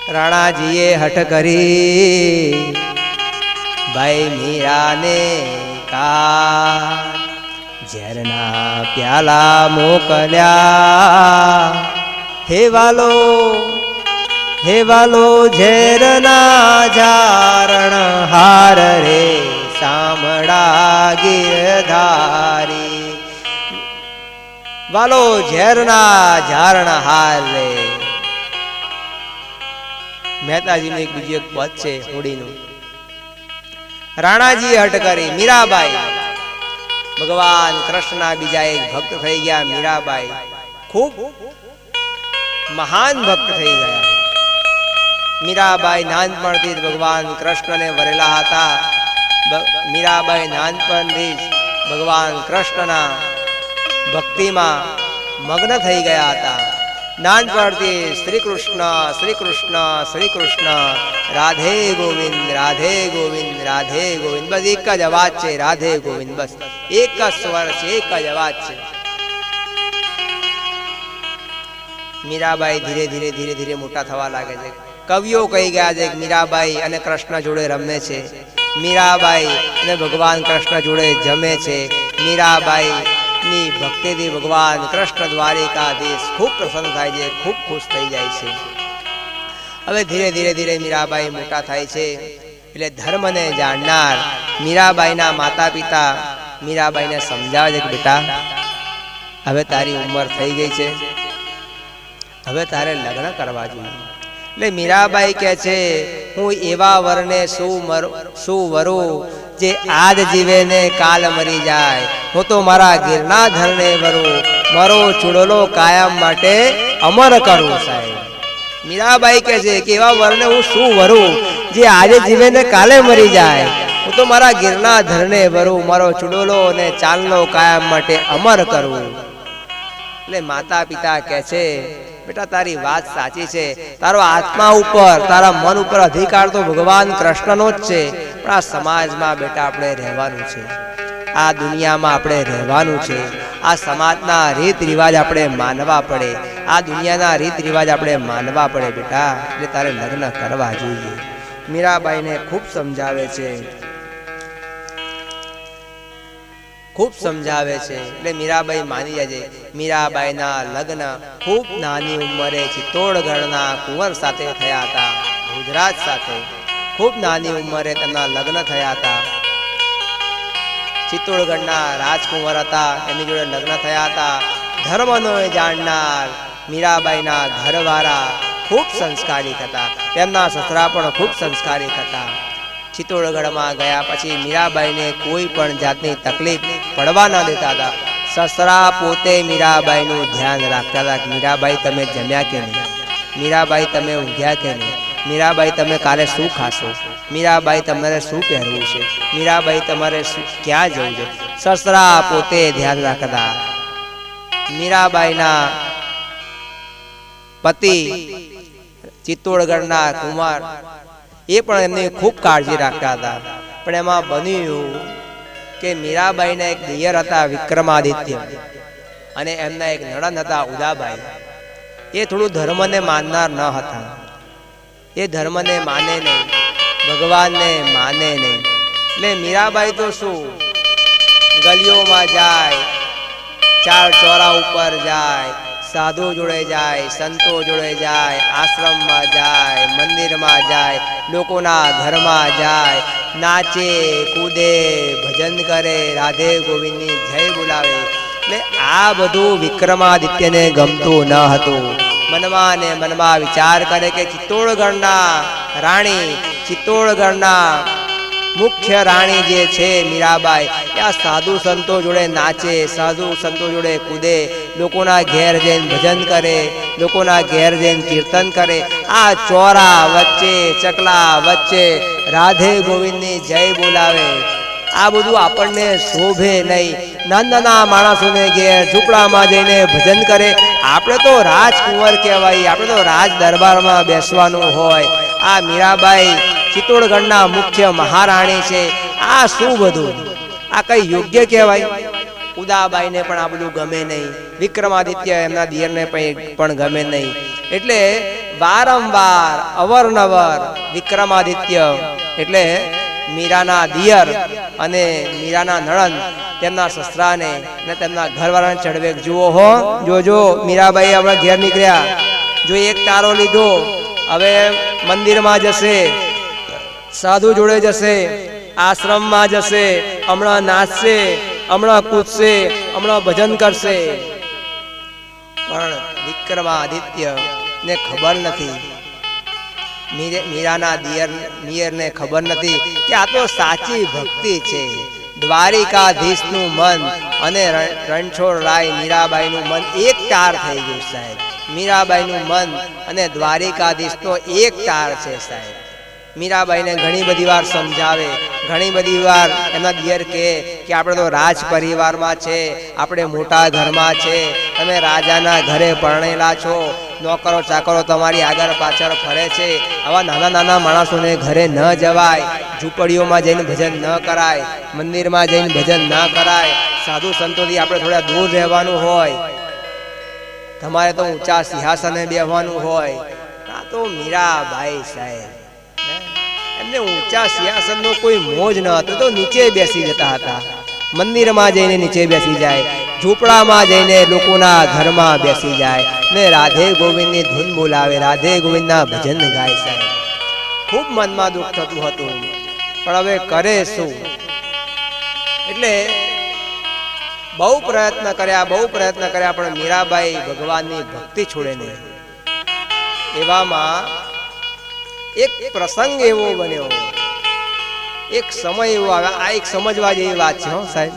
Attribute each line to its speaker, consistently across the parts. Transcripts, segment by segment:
Speaker 1: રાણાજીએ હઠ કરી ભાઈ મીરાને કા ઝેરના પ્યાલા મોકલ્યા હે વાલો ઝેરના ઝારણ હાર રે સામડા ગિરધારી વાલો ઝેરના ઝારણ હાર રે મહેતાજીનું એક બીજું એક પદ છે હોડીનું રાણાજી હટ કરી મીરાબાઈ ભગવાન કૃષ્ણના બીજા એક ભક્ત થઈ ગયા મીરાબાઈ ખૂબ મહાન ભક્ત થઈ ગયા મીરાબાઈ નાનપણથી ભગવાન કૃષ્ણને વરેલા હતા મીરાબાઈ નાનપણથી ભગવાન કૃષ્ણના ભક્તિમાં મગ્ન થઈ ગયા હતા નાનપણથી શ્રી કૃષ્ણ શ્રી કૃષ્ણ શ્રી કૃષ્ણ રાધે ગોવિંદ રાધે ગોવિંદ રાધે ગોવિંદ બસ એક જ અવાજ છે રાધે ગોવિંદ બસ એક જ સ્વર છે એક જ અવાજ છે મીરાબાઈ ધીરે ધીરે ધીરે ધીરે મોટા થવા લાગે છે કવિઓ કહી ગયા છે કે મીરાબાઈ અને કૃષ્ણ જોડે રમે છે મીરાબાઈ અને ભગવાન કૃષ્ણ જોડે જમે છે મીરાબાઈ ની ભક્તિથી ભગવાન કૃષ્ણ દ્વારિકાધીશ ખૂબ પ્રસન્ન થાય છે ખૂબ ખુશ થઈ જાય છે હવે ધીરે ધીરે ધીરે મીરાબાઈ મોટા થાય છે એટલે ધર્મને જાણનાર મીરાબાઈના માતા પિતા મીરાબાઈને સમજાવે છે કે બેટા હવે તારી ઉંમર થઈ ગઈ છે હવે તારે લગ્ન કરવા જોઈએ એટલે મીરાબાઈ કહે છે હું એવા વરને શું વરું જે આજ જીવે ને કાલ મરી જાય હું તો મારા ગિરનાધરને વરું મારો ચૂડલો કાયમ માટે અમર કરું સાહેબ મીરાબાઈ કહે છે કે એવા વરને હું શું વરું જે આજે જીવે ને કાલે મરી જાય હું તો મારા ગિરનાધરને વરું મારો ચૂડલો અને ચાલનો કાયમ માટે અમર કરું એટલે માતા પિતા કહે છે બેટા તારી વાત સાચી છે તારો આત્મા ઉપર તારા મન ઉપર અધિકાર તો ભગવાન કૃષ્ણનો જ છે પણ આ સમાજમાં બેટા આપણે રહેવાનું છે આ દુનિયામાં આપણે રહેવાનું છે આ સમાજના રીત રિવાજ આપણે માનવા પડે આ દુનિયાના રીત રિવાજ આપણે માનવા પડે બેટા એટલે તારે લગ્ન કરવા જોઈએ મીરાબાઈને ખૂબ સમજાવે છે એટલે મીરાબાઈ માની જાય છે મીરાબાઈના લગ્ન ખૂબ નાની ઉંમરે ચિત્તોડગઢના કુંવર સાથે થયા હતા ગુજરાત સાથે ખૂબ નાની ઉંમરે તેમના લગ્ન થયા હતા ચિત્તોડગઢના રાજકુંવર હતા એમની જોડે લગ્ન થયા હતા ધર્મનો જાણનાર મીરાબાઈના ઘરવાળા ખૂબ સંસ્કારિક હતા તેમના સસરા પણ ખૂબ સંસ્કારિક હતા ચિત્તોડગઢમાં ગયા પછી મીરાબાઈને કોઈ પણ જાતની તકલીફ પડવા ન દેતા હતા સસરા પોતે મીરાબાઈનું ધ્યાન રાખતા હતા કે મીરાબાઈ તમે જમ્યા કે નહીં મીરાબાઈ તમે ઊંઘ્યા કે નહીં મીરાબાઈ તમે કાલે શું ખાશો મીરાબાઈ તમારે શું પહેરવું છે મીરાબાઈ તમારે ક્યાં જવું છે સસરા પોતે ધ્યાન રાખતા મીરાબાઈના પતિ ચિત્તોડગઢના કુમાર એ પણ એમની ખૂબ કાળજી રાખતા હતા પણ એમાં બન્યું કે મીરાબાઈના એક દિયર હતા વિક્રમાદિત્ય અને એમના એક નણંદ હતા ઉદાબાઈ એ થોડું ધર્મને માનનાર ન હતા એ ધર્મને માને નહીં ભગવાનને માને નહીં એટલે મીરાબાઈ તો શું ગલીઓમાં જાય ચાર ચોરા ઉપર જાય સાધુ જોડે જાય સંતો જોડે જાય આશ્રમમાં જાય મંદિરમાં જાય લોકોના ઘરમાં જાય નાચે કૂદે ભજન કરે રાધે ગોવિંદની જય બોલાવે એટલે આ બધું વિક્રમાદિત્યને ગમતું ન હતું મનમાં ને મનમાં વિચાર કરે કે ચિત્તોડગઢના રાણી ચિત્તોડગઢના મુખ્ય રાણી જે છે મીરાબાઈ આ સાધુ સંતો જોડે નાચે સાધુ સંતો જોડે કૂદે લોકોના ઘેર જઈને ભજન કરે લોકોના ઘેર જઈને કીર્તન કરે આ ચોરા વચ્ચે ચકલા વચ્ચે રાધે ગોવિંદની જય બોલાવે આ બધું આપણને શોભે નહીં નાના માણસોને ઘેર ઝૂંપડામાં જઈને ભજન કરે આપણે તો રાજકુંવર કહેવાય આપણે તો રાજ દરબારમાં બેસવાનું હોય આ મીરાબાઈ ચિત્તોડગઢના મુખ્ય મહારાણી છે આ શું બધું આ કઈ યોગ્ય કહેવાય ઉદાબાઈને પણ આ બધું ગમે નહીં, વિક્રમાદિત્ય એમના દિયરને પણ ગમે નહીં. એટલે વારંવાર અવરનવર વિક્રમાદિત્ય એટલે મીરાના દિયર અને મીરાના નણંદ તેમના સસરાને અને તેમના ઘરવાળાને ચડવે. જુઓ હો, જોજો મીરાબાઈ આપણે ઘેર નીકળ્યા, જો એક તારો લીધો, હવે મંદિરમાં જશે, સાધુ જોડે જશે, આશ્રમમાં જશે, હમણાં નાચશે, હમણાં કૂદશે, હમણાં ભજન કરશે. પણ વિક્રમાદિત્ય ને ખબર નથી, મીરાના દિયરને ખબર નથી કે આ તો સાચી ભક્તિ છે. દ્વારિકાધીશનું મન અને રણછોડરાય મીરાબાઈનું મન એક તાર થઈ ગયું સાહેબ. મીરાબાઈનું મન અને દ્વારિકાધીશનો એક તાર છે સાહેબ. મીરાબાઈને ઘણી બધી વાર સમજાવે, ઘણી બધી વાર એમના દિયર કહે કે આપણે તો રાજ પરિવારમાં છે, આપણે મોટા ઘરમાં છે, તમે રાજાના ઘરે પરણેલા છો, નોકરો ચાકરો તમારી આગળ પાછળ ફરે છે, આવા નાના નાના માણસોને ઘરે ન જવાય, ઝૂંપડીઓમાં જઈને ભજન ન કરાય, મંદિરમાં જઈને ભજન ન કરાય, સાધુ સંતોથી આપણે થોડા દૂર રહેવાનું હોય, તમારે તો ઊંચા સિંહાસને બેસવાનું હોય. આ તો મીરાબાઈ સાહેબ, એમને ઊંચા સિંહાસનનો કોઈ મોજ ન હતો, તો નીચે બેસી જતા હતા. મંદિરમાં જઈને નીચે બેસી જાય, ઝૂંપડામાં જઈને લોકોના ઘરમાં બેસી જાય ને રાધે ગોવિંદની ધૂન બોલાવે, રાધે ગોવિંદના ભજન ગાય સાહેબ. ખૂબ મનમાં દુઃખ થતું હતું, પણ હવે કરે શું? એટલે બહુ પ્રયત્ન કર્યા, પણ મીરાબાઈ ભગવાનની ભક્તિ છોડે નહીં. એવામાં એક પ્રસંગ એવો બન્યો, એક સમય એવો આવ્યો. આ એક સમજવા જેવી વાત છે હો સાહેબ.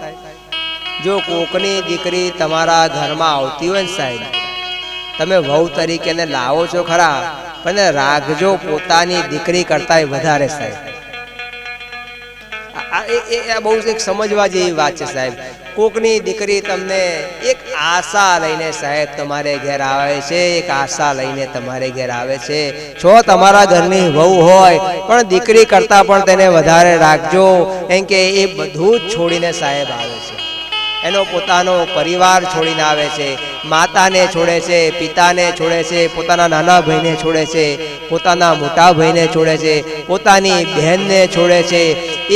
Speaker 1: જો કોકની દીકરી તમારા ઘરમાં આવતી હોય ને સાહેબ, તમે વહુ તરીકે ને લાવો છો ખરા, પણ રાખજો પોતાની દીકરી કરતા વધારે સાહેબ. આ બહુ એક સમજવા જેવી વાત છે સાહેબ. કોકની દીકરી તમને એક આશા લઈને સાહેબ તમારે ઘેર આવે છે, એક આશા લઈને તમારે ઘેર આવે છે. છો તમારા ઘરની વહુ હોય, પણ દીકરી કરતા પણ તેને વધારે રાખજો, એમ કે એ બધું જ છોડીને સાહેબ આવે છે. એનો પોતાનો પરિવાર છોડીને આવે છે, માતાને છોડે છે, પિતાને છોડે છે, પોતાના નાના ભાઈને છોડે છે, પોતાના મોટા ભાઈને છોડે છે, પોતાની બહેનને છોડે છે,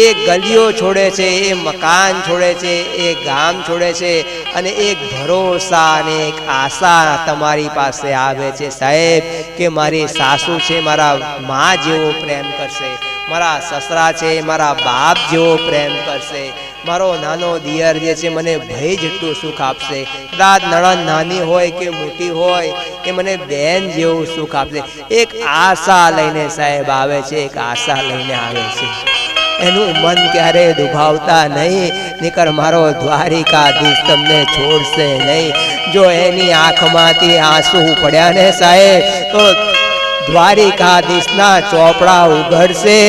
Speaker 1: એ ગલીઓ છોડે છે, એ મકાન છોડે છે, એ ગામ છોડે છે, અને એક ભરોસા અને એક આશા તમારી પાસે આવે છે સાહેબ કે મારી સાસુ છે મારા મા જેવો પ્રેમ કરશે, મારા સસરા છે મારા બાપ જેવો પ્રેમ કરશે, મારો નાનો દિયર જે છે મને ભય જેટલું સુખ આપશે, કદાચ નણંદ નાની હોય કે મોટી હોય એ મને બેન જેવું સુખ આપશે. એક આશા લઈને સાહેબ આવે છે, એક આશા લઈને આવે છે. એનું મન ક્યારે દુભાવતા નહીં, નીકર મારો દ્વારિકાધીશ તમને છોડશે નહીં. જો એની આંખમાંથી આંસુ પડ્યા ને સાહેબ, તો દ્વારિકાધીશના ચોપડા ઉઘડશે,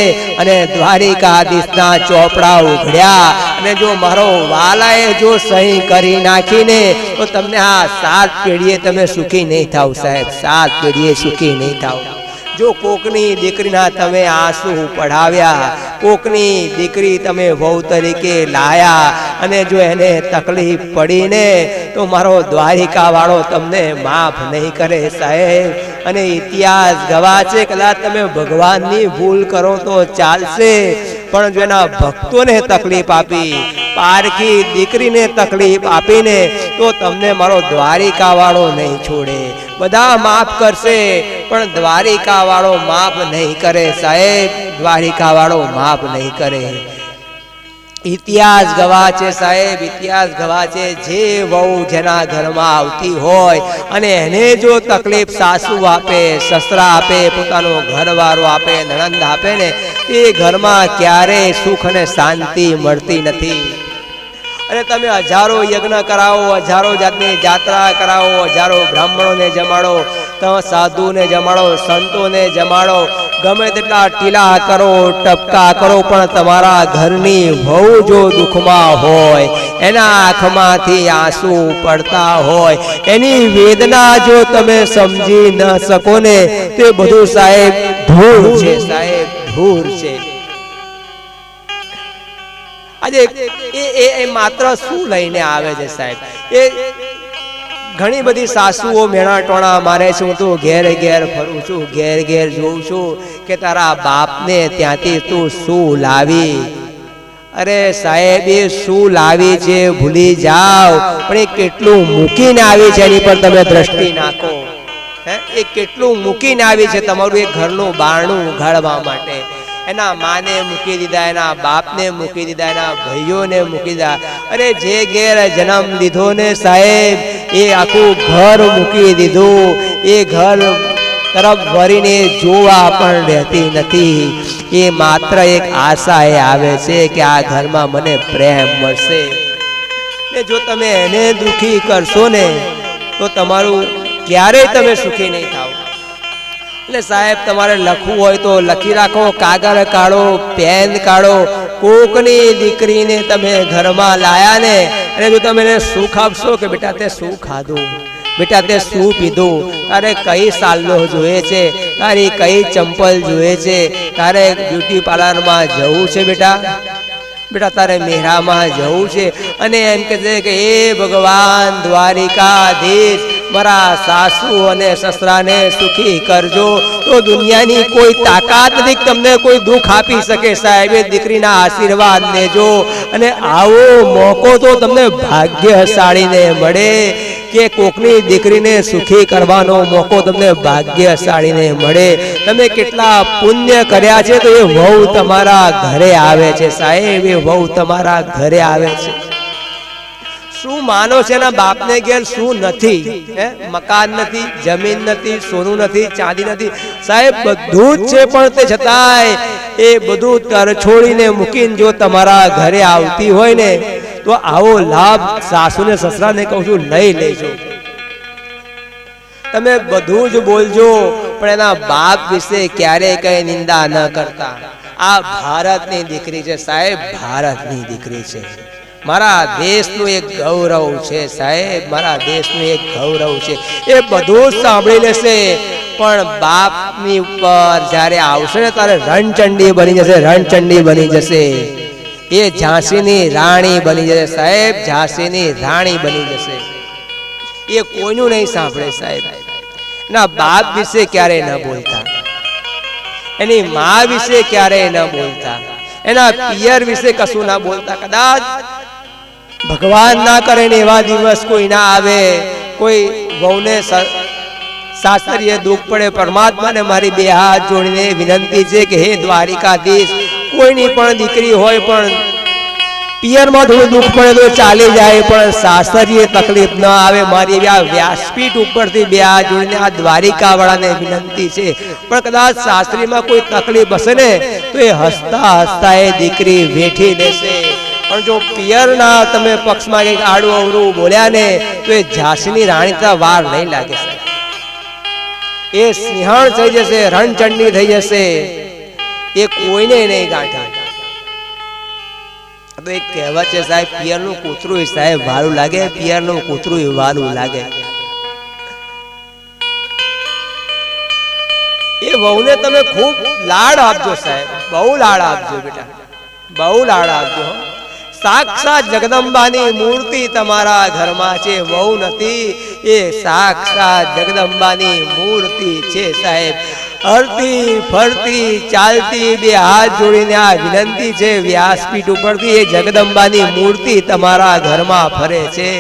Speaker 1: અને દ્વારિકાધીશના ચોપડા ઉઘડ્યા અને જો મારો વાલાએ જો સહી કરી નાખીને, તો તમને આ 7 પેઢીએ તમે સુખી નહીં થાવ સાહેબ, 7 પેઢીએ સુખી નહીં થાવ. જો કોકની દીકરીના તમે આંસુ પડાવ્યા, કોકની દીકરી તમે વહુ તરીકે લાયા, અને જો એને તકલીફ પડીને, તો મારો દ્વારિકા વાળો તમને માફ નહીં કરે સાહેબ. અને ઇતિહાસ ગવા છે, કદાચ તમે ભગવાનની ભૂલ કરો તો ચાલશે, પણ જો એના ભક્તોને તકલીફ આપી, પારકી દીકરીને તકલીફ આપીને, તો તમને મારો દ્વારિકા વાળો નહીં છોડે. બધા માફ કરશે, પણ દ્વારિકા વાળો માફ નહીં કરે સાહેબ, દ્વારિકા વાળો માફ નહીં કરે. ઇતિહાસ ગવા છે સાહેબ, ઇતિહાસ ગવા છે. જે વહુ જેના ઘરમાં આવતી હોય અને એને જો તકલીફ સાસુ આપે, સસરા આપે, પોતાનો ઘરવાળો આપે, નણંદ આપે ને, એ ઘરમાં ક્યારેય સુખ અને શાંતિ મળતી નથી. અને તમે હજારો યજ્ઞ કરાવો, હજારો જાતની જાત્રા કરાવો, હજારો બ્રાહ્મણોને જમાડો, તમે સાધુને જમાડો, સંતોને જમાડો, ગમે તેટલા ટીલા કરો, ટપકા કરો, પણ તમારા ઘરની વહુ જો દુઃખમાં હોય, એના આંખમાંથી આંસુ પડતા હોય, એની વેદના જો તમે સમજી ન શકો ને, તે બધું સાહેબ ધૂળ છે સાહેબ, ધૂળ છે. આજે એ માત્ર શું લઈને આવે છે સાહેબ? એ ઘણી બધી સાસુઓ મેણા ટોણા મારે છે, હું તો ઘેર ઘેર ફરું છું, ઘેર ઘેર જોઉં છું કે તારા બાપને ત્યાંથી તું શું લાવી. અરે સાહેબ, એ શું લાવી છે ભૂલી જાઓ, પણ એ કેટલું મૂકીને આવી છે એની પર તમે દ્રષ્ટિ નાખો. એ કેટલું મૂકીને આવી છે તમારું એક ઘરનું બારણું ઉઘાડવા માટે. એના માને મૂકી દીધા, એના બાપને મૂકી દીધા, એના ભાઈઓને મૂકી દીધા. અરે જે ઘેર જન્મ લીધો ને સાહેબ, એ આખું ઘર મૂકી દીધું. એ ઘર તરફ વળીને જોવા પણ રહેતી નથી. એ માત્ર એક આશા એ આવે છે કે આ ઘરમાં મને પ્રેમ મળશે. ને જો તમે એને દુખી કરશો ને તો તમારું ક્યારેય તમે સુખી નહીં થાવ. એટલે સાહેબ, તમારે લખવું હોય તો લખી રાખો, કાગળ કાઢો, પેન કાઢો. કોકની દીકરીને તમે ઘરમાં લાયા ને, અને જો તમે એને સુખ આપશો કે બેટા તે શું ખાધું, બેટા તે શું પીધું, તારે કઈ સાલનો જોઈએ છે, તારી કઈ ચંપલ જોઈએ છે, તારે બ્યુટી પાર્લરમાં જવું છે બેટા, બેટા તારે મેળામાં જવું છે. અને એમ કહે છે કે એ ભગવાન દ્વારિકાધીશ, મારા સાસુ અને સસરાને સુખી કરજો. તો દુનિયાની કોઈ તાકાત નથી તમને કોઈ દુઃખ આપી શકે સાહેબ. એ દીકરીના આશીર્વાદ લેજો. અને આવો મોકો તો તમને ભાગ્યશાળીને મળે કે કોકની દીકરીને સુખી કરવાનો મોકો તમને ભાગ્યશાળીને મળે. તમે કેટલા પુણ્ય કર્યા છે તો એ વહુ તમારા ઘરે આવે છે સાહેબ, એ વહુ તમારા ઘરે આવે છે. શું માનો છે એના બાપને ઘેર શું નથી? મકાન નથી, જમીન નથી, સોનું નથી, ચાંદી નથી સાહેબ, બધું જ છે. પણ તે છતાંય એ બધું તરછોડીને મૂકીને જો તમારા ઘરે આવતી હોય ને, તો આવો લાભ સાસુ ને સસરાને કહું છું લઈ લેજો. તમે બધું જ બોલજો પણ એના બાપ વિશે ક્યારેય કઈ નિંદા ન કરતા. આ ભારતની દીકરી છે સાહેબ, ભારતની દીકરી છે. મારા દેશનું એક ગૌરવ છે સાહેબ, મારા દેશનું એક ગૌરવ છે. એ બધું સાંભળી લેશે પણ બાપની ઉપર જ્યારે આવશે ને ત્યારે રણચંડી બની જશે, રણચંડી બની જશે. એ ઝાંસીની રાણી બની જશે સાહેબ, ઝાંસીની રાણી બની જશે. એ કોઈનું નહીં સાંભળે સાહેબ. એના બાપ વિશે ક્યારેય ન બોલતા, એની મા વિશે ક્યારેય ન બોલતા, એના પિયર વિશે કશું ના બોલતા. કદાચ ભગવાન ના કરે ને એવા દિવસ કોઈ ના આવે, કોઈ વહુને સાસરીએ દુઃખ પડે, પરમાત્માને મારી બે હાથ જોડીને વિનંતી છે કે હે દ્વારિકાધીશ, કોઈની પણ દીકરી હોય પણ પિયરમાં થોડું દુઃખ પડે તો ચાલી જાય, પણ સાસરીએ તકલીફ ન આવે. મારી આ વ્યાસપીઠ ઉપરથી બે હાથ જોડીને આ દ્વારિકા વાળાને વિનંતી છે. પણ કદાચ સાસરીમાં કોઈ તકલીફ હશે ને તો એ હસતા હસતા એ દીકરી વેઠી લેશે. પણ જો પિયરના તમે પક્ષમાં કંઈક આડું અવળું બોલ્યા ને તો એ ઝાંસીની રાણી વાર નહીં લાગે સાહેબ. એ સિંહણ થઈ જશે, રણચંડી થઈ જશે, એ કોઈને નહીં ગાંઠે. તો એક કહેવત છે સાહેબ, પિયરનું કૂતરું સાહેબ વાલું લાગે, પિયરનું કૂતરું વાલું લાગે. એ વહુને તમે ખૂબ લાડ આપજો સાહેબ, બહુ લાડ આપજો બેટા, બહુ લાડ આપજો. સાક્ષાત જગદંબાની મૂર્તિ તમારા ઘરમાં છે, વહુ નથી, એ સાક્ષાત જગદંબાની મૂર્તિ છે સાહેબ. હરતી ફરતી ચાલતી બે હાથ જોડીને આ વિનંતી છે વ્યાસપીઠ ઉપરથી, એ જગદંબાની મૂર્તિ તમારા ઘરમાં ફરે છે.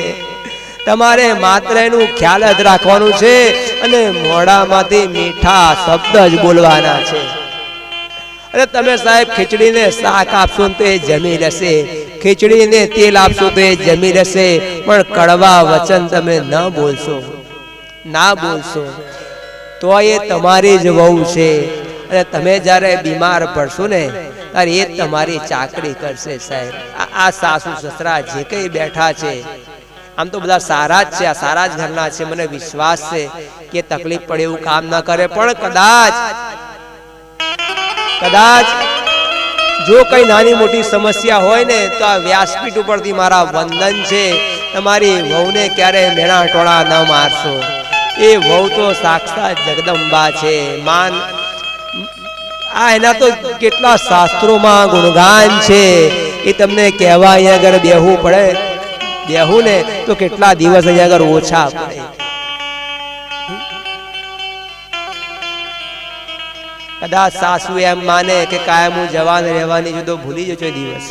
Speaker 1: તમારે માત્ર એનું ખ્યાલ જ રાખવાનું છે અને મોઢામાંથી મીઠા શબ્દ જ બોલવાના છે. અને તમે સાહેબ ખીચડીને શાક આપશો તો એ જમી લેશે, ખીચડીને તેલ આપશો તો એ જમી લેશે, પણ કડવા વચન તમે ન બોલશો, ના બોલશો તો એ તમારી જ વહુ છે. અને તમે જ્યારે બીમાર પડશો ને ત્યારે એ તમારી ચાકરી કરશે સાહેબ. આ સાસુ સસરા જે કઈ બેઠા છે આમ તો બધા સારા જ છે, આ સારા જ ઘરના છે, મને વિશ્વાસ છે કે તકલીફ પડે એવું કામ ન કરે. પણ કદાચ જો કઈ નાની મોટી સમસ્યા હોય ને તો આ વ્યાસપીઠ ઉપરથી મારા વંદન છે, તમારી વહુને ક્યારે મેણા ટોળા ન મારશો. એ વહુ તો સાક્ષાત જગદંબા છે. માન આ એના તો કેટલા શાસ્ત્રોમાં ગુણગાન છે એ તમને કહેવા અહીંયા આગળ બેહવું પડે, બેહું ને તો કેટલા દિવસ અહીંયા આગળ ઓછા પડે. કદાચ સાસુ એમ માને કે કાયમ હું જવાન રહેવાની છું તો ભૂલી જજો દિવસ.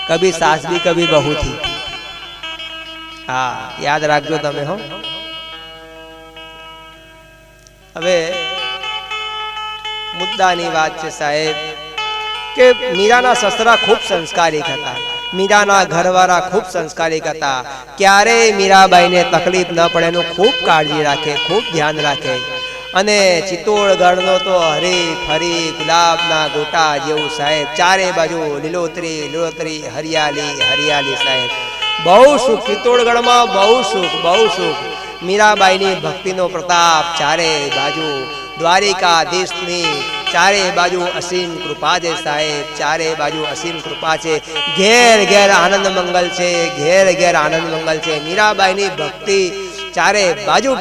Speaker 1: કભી સાસ ભી કભી બહુ થી. હા, યાદ રાખજો તમે. હો, હવે મુદ્દાની વાત છે સાહેબ કે મીરાના સસરા ખૂબ સંસ્કારિક હતા, મીરાના ઘરવાળા ખૂબ સંસ્કારિક હતા. ક્યારેય મીરાબાઈને તકલીફ ન પડે એનું ખૂબ કાળજી રાખે, ખૂબ ધ્યાન રાખે. અને ચિત્તોડગઢનો તો હરી ફરી ગુલાબના ગોટા જેવું સાહેબ, ચારે બાજુ લીલોતરી લીલોતરી, હરિયાળી હરિયાળી સાહેબ. બહુ સુખ ચિત્તોડગઢમાં, બહુ સુખ, બહુ સુખ. મીરાબાઈની ભક્તિનો પ્રતાપ ચારે બાજુ, દ્વારિકાધીશની ચારે બાજુ અસીમ કૃપા છે સાહેબ, ચારે બાજુ અસીમ કૃપા છે. ઘેર ઘેર આનંદ મંગલ છે, ઘેર ઘેર આનંદ મંગલ છે. મીરાબાઈની ભક્તિ ચારે બાજુ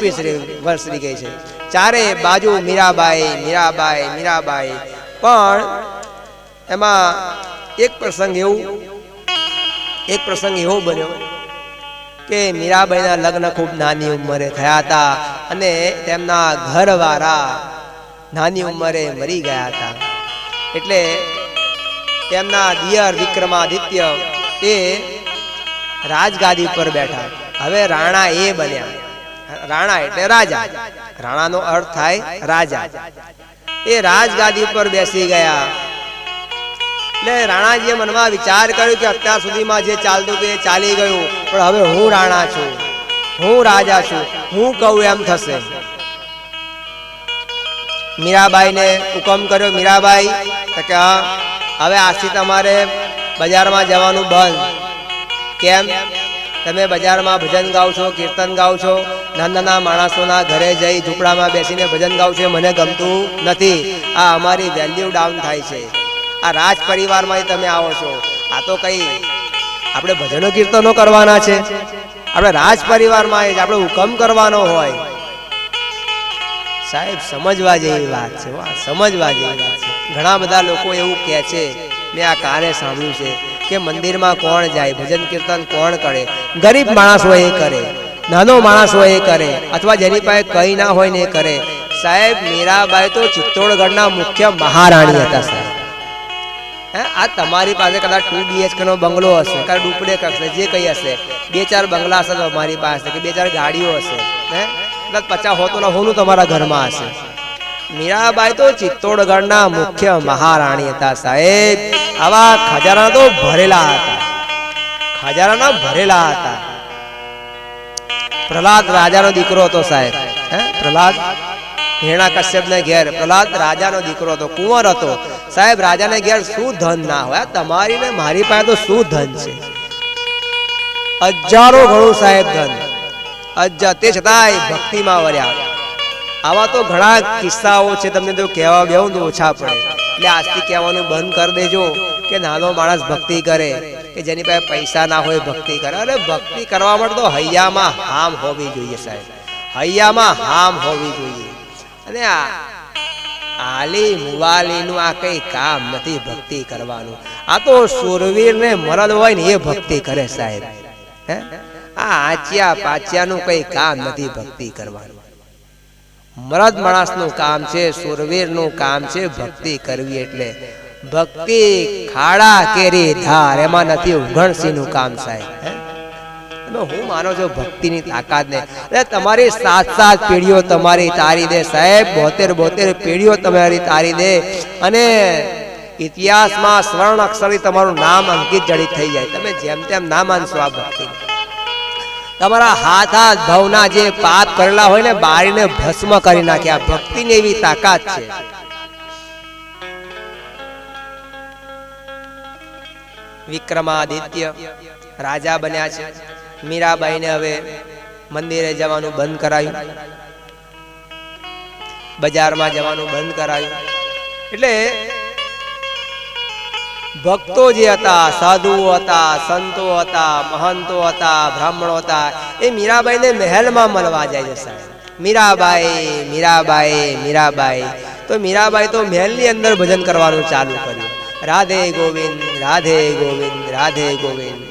Speaker 1: વરસી ગઈ છે, ચારે બાજુ મીરાબાઈ મીરાબાઈ મીરાબાઈ. પણ એમાં એક પ્રસંગ એવો બન્યો કે મીરાબાઈના લગ્ન ખૂબ નાની ઉંમરે થયા હતા અને તેમના ઘરવાળા નાની ઉંમરે મરી ગયા હતા. એટલે તેમના દિયર વિક્રમાદિત્ય એ રાજગાદી પર બેઠા. હવે રાણા એ બન્યા. રાણા એટલે રાજા, રાણાનો અર્થ થાય રાજા. એ રાજગાદી પર બેસી ગયા. એટલે રાણાજીએ મનમાં વિચાર કર્યો કે અત્યાર સુધીમાં જે ચાલતું હતું એ ચાલી ગયું, પણ હવે હું રાણા છું, હું રાજા છું, હું કહું એમ થશે. મીરાબાઈને હુકમ કર્યો, મીરાબાઈ કે હવે આજથી તમારે બજારમાં જવાનું બંધ. કેમ? તમે બજારમાં ભજન ગાઓ છો, કીર્તન ગાઓ છો, નાના માણસોના ઘરે જઈ ઝૂંપડામાં બેસીને ભજન ગાઓ છો, મને ગમતું નથી. આ અમારી વેલ્યુ ડાઉન થાય છે. આ રાજ પરિવારમાં તમે આવો છો, આ તો કઈ આપણે ભજનો કીર્તનો કરવાના છે? આપણે રાજ પરિવારમાં આપણે હુકમ કરવાનો હોય. સાહેબ સમજવા જેવી વાત છે, સમજવા જેવી વાત છે. ઘણા બધા લોકો એવું કહે છે, મેં આ કારે સાંભળ્યું છે કે મંદિરમાં કોણ જાય, ભજન કીર્તન કોણ કરે? ગરીબ માણસ હોય એ કરે, નાનો માણસ હોય એ કરે, અથવા જેની પાસે કઈ ના હોય ને એ કરે. સાહેબ મીરાબાઈ તો ચિત્તોડગઢના મુખ્ય મહારાણી હતા સાહેબ. આ તમારી પાસે કદાચ 2 BHK નો બંગલો હશે, કદાચ ડુપ્લેક્સ હશે, જે કઈ હશે, 2-4 બંગલા હશે તમારી પાસે, કે 2-4 ગાડીઓ હશે, કદાચ 50 100 હોનું તમારા ઘરમાં હશે. મીરાબાઈ તો ચિત્તોડગઢના મુખ્ય મહારાણી હતા સાહેબ. આવા ખજાના તો ભરેલા હતા, ખજાના ભરેલા હતા. પ્રહલાદ રાજાનો દીકરો હતો સાહેબ. પ્રહલાદ હિરણ્યકશ્યપને ઘેર પ્રહલાદ રાજાનો દીકરો હતો, કુંવર હતો સાહેબ. રાજાને ઘેર શું ધન ના હોય? તમારી ને મારી પાસે તો શું ધન છે? હજારો ઘણું સાહેબ ધન, તે છતાંય ભક્તિમાં વર્યા. આવા તો ઘણા કિસ્સાઓ છે, તમને તો કહેવા બેહું તો ઓછા પડે. એટલે આજથી કહેવાનું બંધ કરી દેજો કે નાનો માણસ ભક્તિ કરે, કે જેની પાસે પૈસા ના હોય ભક્તિ કરે. અરે ભક્તિ કરવા માટે તો હૈયામાં હામ હોવી જોઈએ સાહેબ, હૈયામાં હામ હોવી જોઈએ. અને આલી મુવાલીનું આ કઈ કામ નથી ભક્તિ કરવાનું. આ તો સુરવીર ને મરદ હોય ને એ ભક્તિ કરે સાહેબ. આ આચ્યા પાચ્યાનું કઈ કામ નથી ભક્તિ કરવાનું. મરદ માણસનું કામ છે, સુરવીરનું કામ છે ભક્તિ કરવી. એટલે ભક્તિ ખાડા કેરી ધાર, એમાં નથી ઉઘણસિંહનું કામ સાહેબ. હું માનો છો ભક્તિની તાકાત ને? તમારી 7 પેઢીઓ તમારી તારી દે સાહેબ, 72 પેઢીઓ તમારી તારી દે, અને ઇતિહાસમાં સ્વર્ણ અક્ષરથી તમારું નામ અંકિત જડિત થઈ જાય. તમે જેમ તેમ ના માનશો આ ભક્તિ. તમારા હાથ ભવના જે પાપ કરેલા હોય ને બારીને ભસ્મ કરી નાખ્યા. ભક્તિની એવી તાકાત છે. વિક્રમાદિત્ય રાજા બન્યા છે. મીરાબાઈને હવે મંદિરે જવાનું બંધ કરાયું, બજારમાં જવાનું બંધ કરાયું. એટલે ભક્તો જે હતા, સાધુઓ હતા, સંતો હતા, મહંતો હતા, બ્રાહ્મણો હતા, એ મીરાબાઈને મહેલમાં મળવા જાય છે સાહેબ. મીરાબાઈ મીરાબાઈ મીરાબાઈ. તો મીરાબાઈ તો મહેલની અંદર ભજન કરવાનું ચાલુ કર્યું. રાધે ગોવિંદ, રાધે ગોવિંદ, રાધે ગોવિંદ.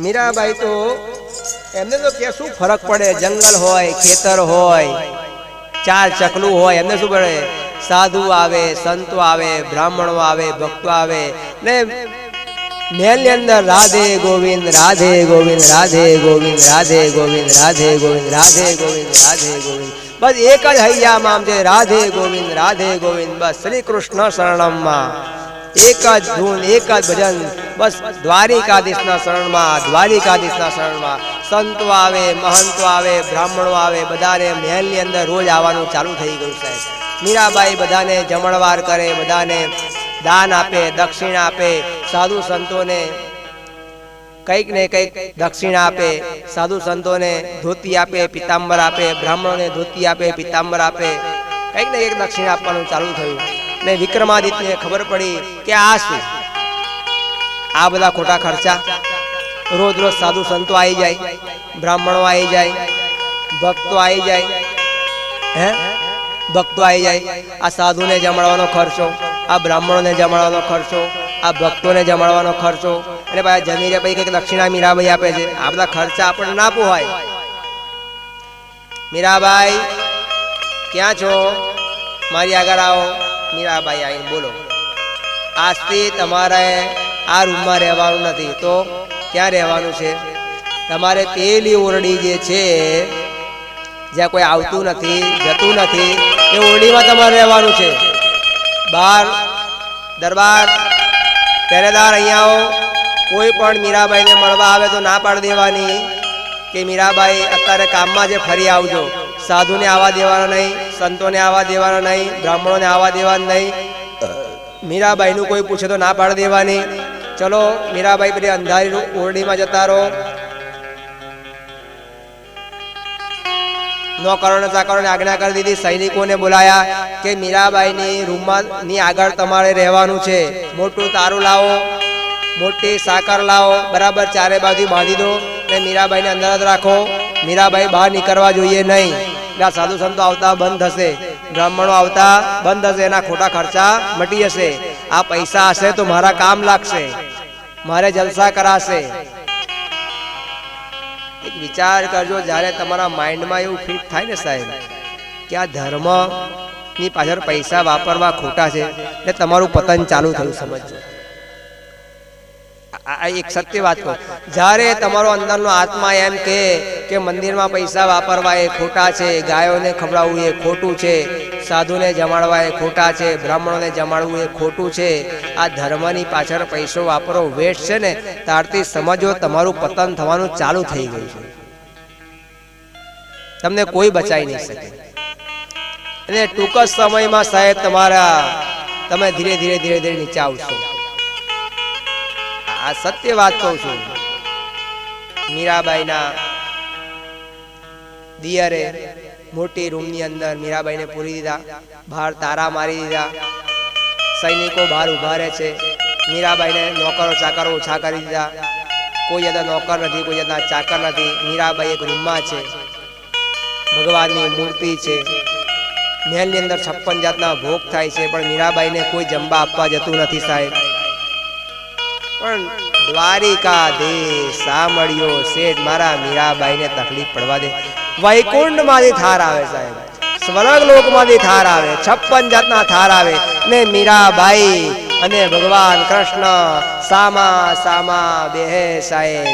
Speaker 1: મીરાબાઈ તો એમને તો કે શું ફરક પડે, જંગલ હોય, ખેતર હોય, ચાર ચકલું હોય, એમને શું પડે? સાધુ આવે, સંતો આવે, બ્રાહ્મણો આવે, ભક્તો આવે ને મહેલની અંદર રાધે ગોવિંદ, રાધે ગોવિંદ, રાધે ગોવિંદ, રાધે ગોવિંદ, રાધે ગોવિંદ, રાધે ગોવિંદ, રાધે ગોવિંદ. બસ એક જ હૈયામાં છે રાધે ગોવિંદ, રાધે ગોવિંદ. બસ શ્રી કૃષ્ણ શરણમમાં એક જ ધૂન, એક જ ભજન. બસ દ્વારિકાધીશના શરણમાં, દ્વારિકાધીશના શરણમાં. સંતો આવે, મહંતો આવે, બ્રાહ્મણો આવે, બધાને મહેલની અંદર રોજ આવવાનું ચાલુ થઈ ગયું સાહેબ. મીરાબાઈ બધાને જમણવાર કરે, બધાને દાન આપે, દક્ષિણા આપે, સાધુ સંતોને કંઈક ને કંઈક દક્ષિણા આપે, સાધુ સંતોને ધોતી આપે, પિતાંબર આપે, બ્રાહ્મણોને ધોતી આપે, પિતાંબર આપે, કંઈક ને કંઈક દક્ષિણા આપવાનું ચાલુ થયું. ને વિક્રમાદિત્યને ખબર પડી કે આ શું, આ બધા ખોટા ખર્ચા. રોજ રોજ સાધુ સંતો આવી જાય, બ્રાહ્મણો આવી જાય, ભક્તો આવી જાય, હે ભક્તો આવી જાય. આ સાધુને જમાડવાનો ખર્ચો, આ બ્રાહ્મણોને જમાડવાનો ખર્ચો, આ ભક્તોને જમાડવાનો ખર્ચો, અને પાછા જમી રહ્યા પછી કંઈક દક્ષિણા મીરાબાઈ આપે છે. આ બધા ખર્ચા આપણને ના પોહાય. મીરાબાઈ ક્યાં છો? મારી આગળ આવો. મીરાબાઈ આવીને બોલો, આજથી તમારે આ રૂમમાં રહેવાનું નથી. તો ક્યાં રહેવાનું છે? તમારે પેલી ઓરડી જે છે જ્યાં કોઈ આવતું નથી, જતું નથી, એ ઓરડીમાં તમારે રહેવાનું છે. બહાર દરબાર પહેરેદાર અહીંયા આવો. કોઈ પણ મીરાબાઈને મળવા આવે તો ના પાડી દેવાની કે મીરાબાઈ અત્યારે કામમાં જે ફરી આવજો. સાધુને આવવા દેવાના નહીં, સંતોને આવવા દેવાના નહીં, બ્રાહ્મણોને આવવા દેવાના નહીં. મીરાબાઈનું કોઈ પૂછે તો ના પાડી દેવાની. ચલો મીરાબાઈ પેલી અંધારી ઓરડીમાં જતા રહો. નોકરોને ચાકરોને આજ્ઞા કરી દીધી. સૈનિકોને બોલાયા કે મીરાબાઈની રૂમમાં ની આગળ તમારે રહેવાનું છે. મોટું તારું લાવો, મોટી સાકર લાવો, બરાબર ચારે બાજુ બાંધી દો ને મીરાબાઈને અંદર જ રાખો. મીરાબાઈ બહાર નીકળવા જોઈએ નહીં. એટલે સાધુ સંતો આવતા બંધ થશે, બ્રાહ્મણો આવતા બંધ થશે, એના ખોટા ખર્ચા મટી જશે. આ પૈસા હશે તો મારા કામ લાગશે, મારે જલસા કરાશે. એક વિચાર કરજો, જ્યારે તમારા માઇન્ડમાં એવું ફિટ થાય ને સાહેબ કે આ ધર્મની પાછળ પૈસા વાપરવા ખોટા છે, એટલે તમારું પતન ચાલુ થયું. સમજો, આ એક સત્ય વાત કહું. જ્યારે તમારો અંદરનો આત્મા એમ કે મંદિરમાં પૈસા વાપરવા એ ખોટા છે, ગાયોને ખવડાવવું એ ખોટું છે, સાધુને જમાડવા એ ખોટા છે, બ્રાહ્મણોને જમાડવું એ ખોટું છે, આ ધર્મની પાછળ પૈસો વાપરો વેસ્ટ છે ને, ત્યારથી સમજો તમારું પતન થવાનું ચાલુ થઈ ગયું છે. તમને કોઈ બચાવી નહીં શકે. અને ટૂંક જ સમયમાં સાહેબ તમે ધીરે ધીરે ધીરે ધીરે નીચે આવશો. આ સત્ય વાત કહું છું. મીરાબાઈના દિયરે મોટી રૂમની અંદર મીરાબાઈને પૂરી દીધા, બહાર તારા મારી દીધા. સૈનિકો બહાર ઉભા રહે છે. મીરાબાઈને નોકરો ચાકરો ઓછા કરી દીધા. કોઈ જતા નોકર નથી, કોઈ જતા ચાકર નથી. મીરાબાઈ એક રૂમમાં છે. ભગવાનની મૂર્તિ છે. મહેલની અંદર 56 જાતના ભોગ થાય છે, પણ મીરાબાઈને કોઈ જમવા આપવા જતું નથી સાહેબ. પણ દ્વારિકાધીશ સાંભળ્યો શેઠ, મારા મીરાબાઈને તકલીફ પડવા દે. વૈકુંઠમાંથી થાર આવે સાહેબ, સ્વર્ગલોકમાંથી થાર આવે, 56 જાતના થાર આવે ને મીરાબાઈ અને ભગવાન કૃષ્ણ સામા સામા બેહે સાહેબ.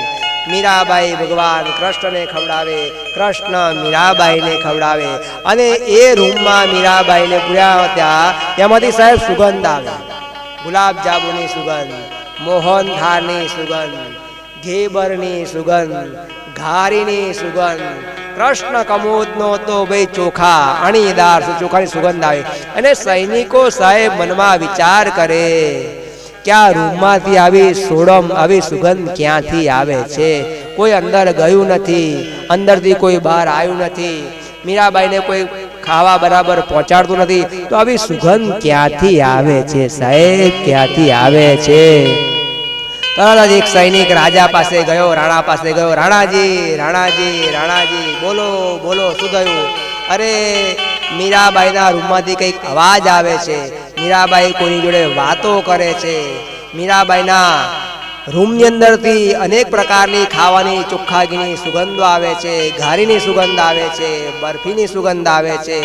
Speaker 1: મીરાબાઈ ભગવાન કૃષ્ણને ખવડાવે, કૃષ્ણ મીરાબાઈને ખવડાવે. અને એ રૂમમાં મીરાબાઈને પૂર્યા ત્યાં એમાંથી સાહેબ સુગંધ આવે. ગુલાબ જાંબુની સુગંધ, મોહન થાળની સુગંધ, ઘેબરની સુગંધ, ઘારીની સુગંધ, કૃષ્ણ કમોદનો તો ભાઈ ચોખા અણીદાર ચોખાની સુગંધ આવે. અને સૈનિકો સાહેબ મનમાં વિચાર કરે કે આ રૂમમાંથી આવી સોડમ, આવી સુગંધ ક્યાંથી આવે છે? કોઈ અંદર ગયું નથી, અંદરથી કોઈ બહાર આવ્યું નથી, મીરાબાઈને કોઈ ખાવા બરાબર પહોંચાડતું નથી, તો આવી સુગંધ ક્યાંથી આવે છે સાહેબ? ક્યાંથી આવે છે? તરત જ એક સૈનિક રાજા પાસે ગયો, રાણા પાસે ગયો. રાણાજી, રાણાજી, રાણાજી, બોલો બોલો, શું થયું? અરે મીરાબાઈના રૂમમાંથી કંઈક અવાજ આવે છે, મીરાબાઈ કોઈની જોડે વાતો કરે છે, મીરાબાઈના રૂમની અંદરથી અનેક પ્રકારની ખાવાની ચોખ્ખાગીની સુગંધો આવે છે, ઘારીની સુગંધ આવે છે, બરફીની સુગંધ આવે છે,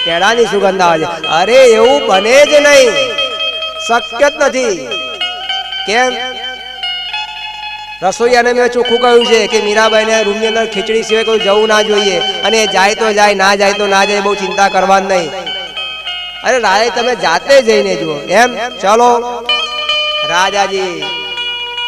Speaker 1: પેડાની સુગંધ આવે છે. અરે એવું બને જ નહીં, શક્ય જ નથી. કેમ? રસોઈયાને મેં ચોખ્ખું કહ્યું છે કે મીરાબાઈને રૂમની અંદર ખીચડી સિવાય કોઈ જવું ના જોઈએ, અને જાય તો જાય, ના જાય તો ના જાય, બહુ ચિંતા કરવાની નહીં. અરે રાજા તમે જાતે જઈને જુઓ. એમ ચલો. રાજાજી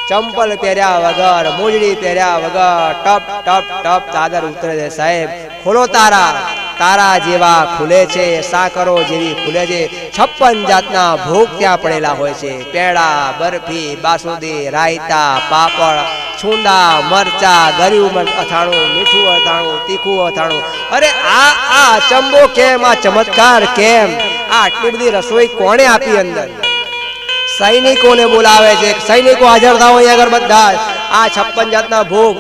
Speaker 1: ચંપલ પહેર્યા વગર, મોજડી પહેર્યા વગર ટપ ટપ ટપ દાદર ઉતરે છે. સાહેબ ખોલો તારા, તારા જેવા ખુલે છે, સાકરો જેવી ખુલે છે. 56 જાતના ભોગ ત્યાં પડેલા હોય છે. પેડા, બરફી, બાસુંદી, રાયતા, પાપડ, છુંદા, મરચા, ગળ્યું અથાણું, મીઠું અથાણું, તીખું અથાણું. અરે આ અચંબો કેમ? આ ચમત્કાર કેમ? આ આટલી બધી રસોઈ કોણે આપી? અંદર સૈનિકોને બોલાવે છે. સૈનિકો હાજર થાઓ અહીં આગળ બધા. આ 56 જાતના ભોગ,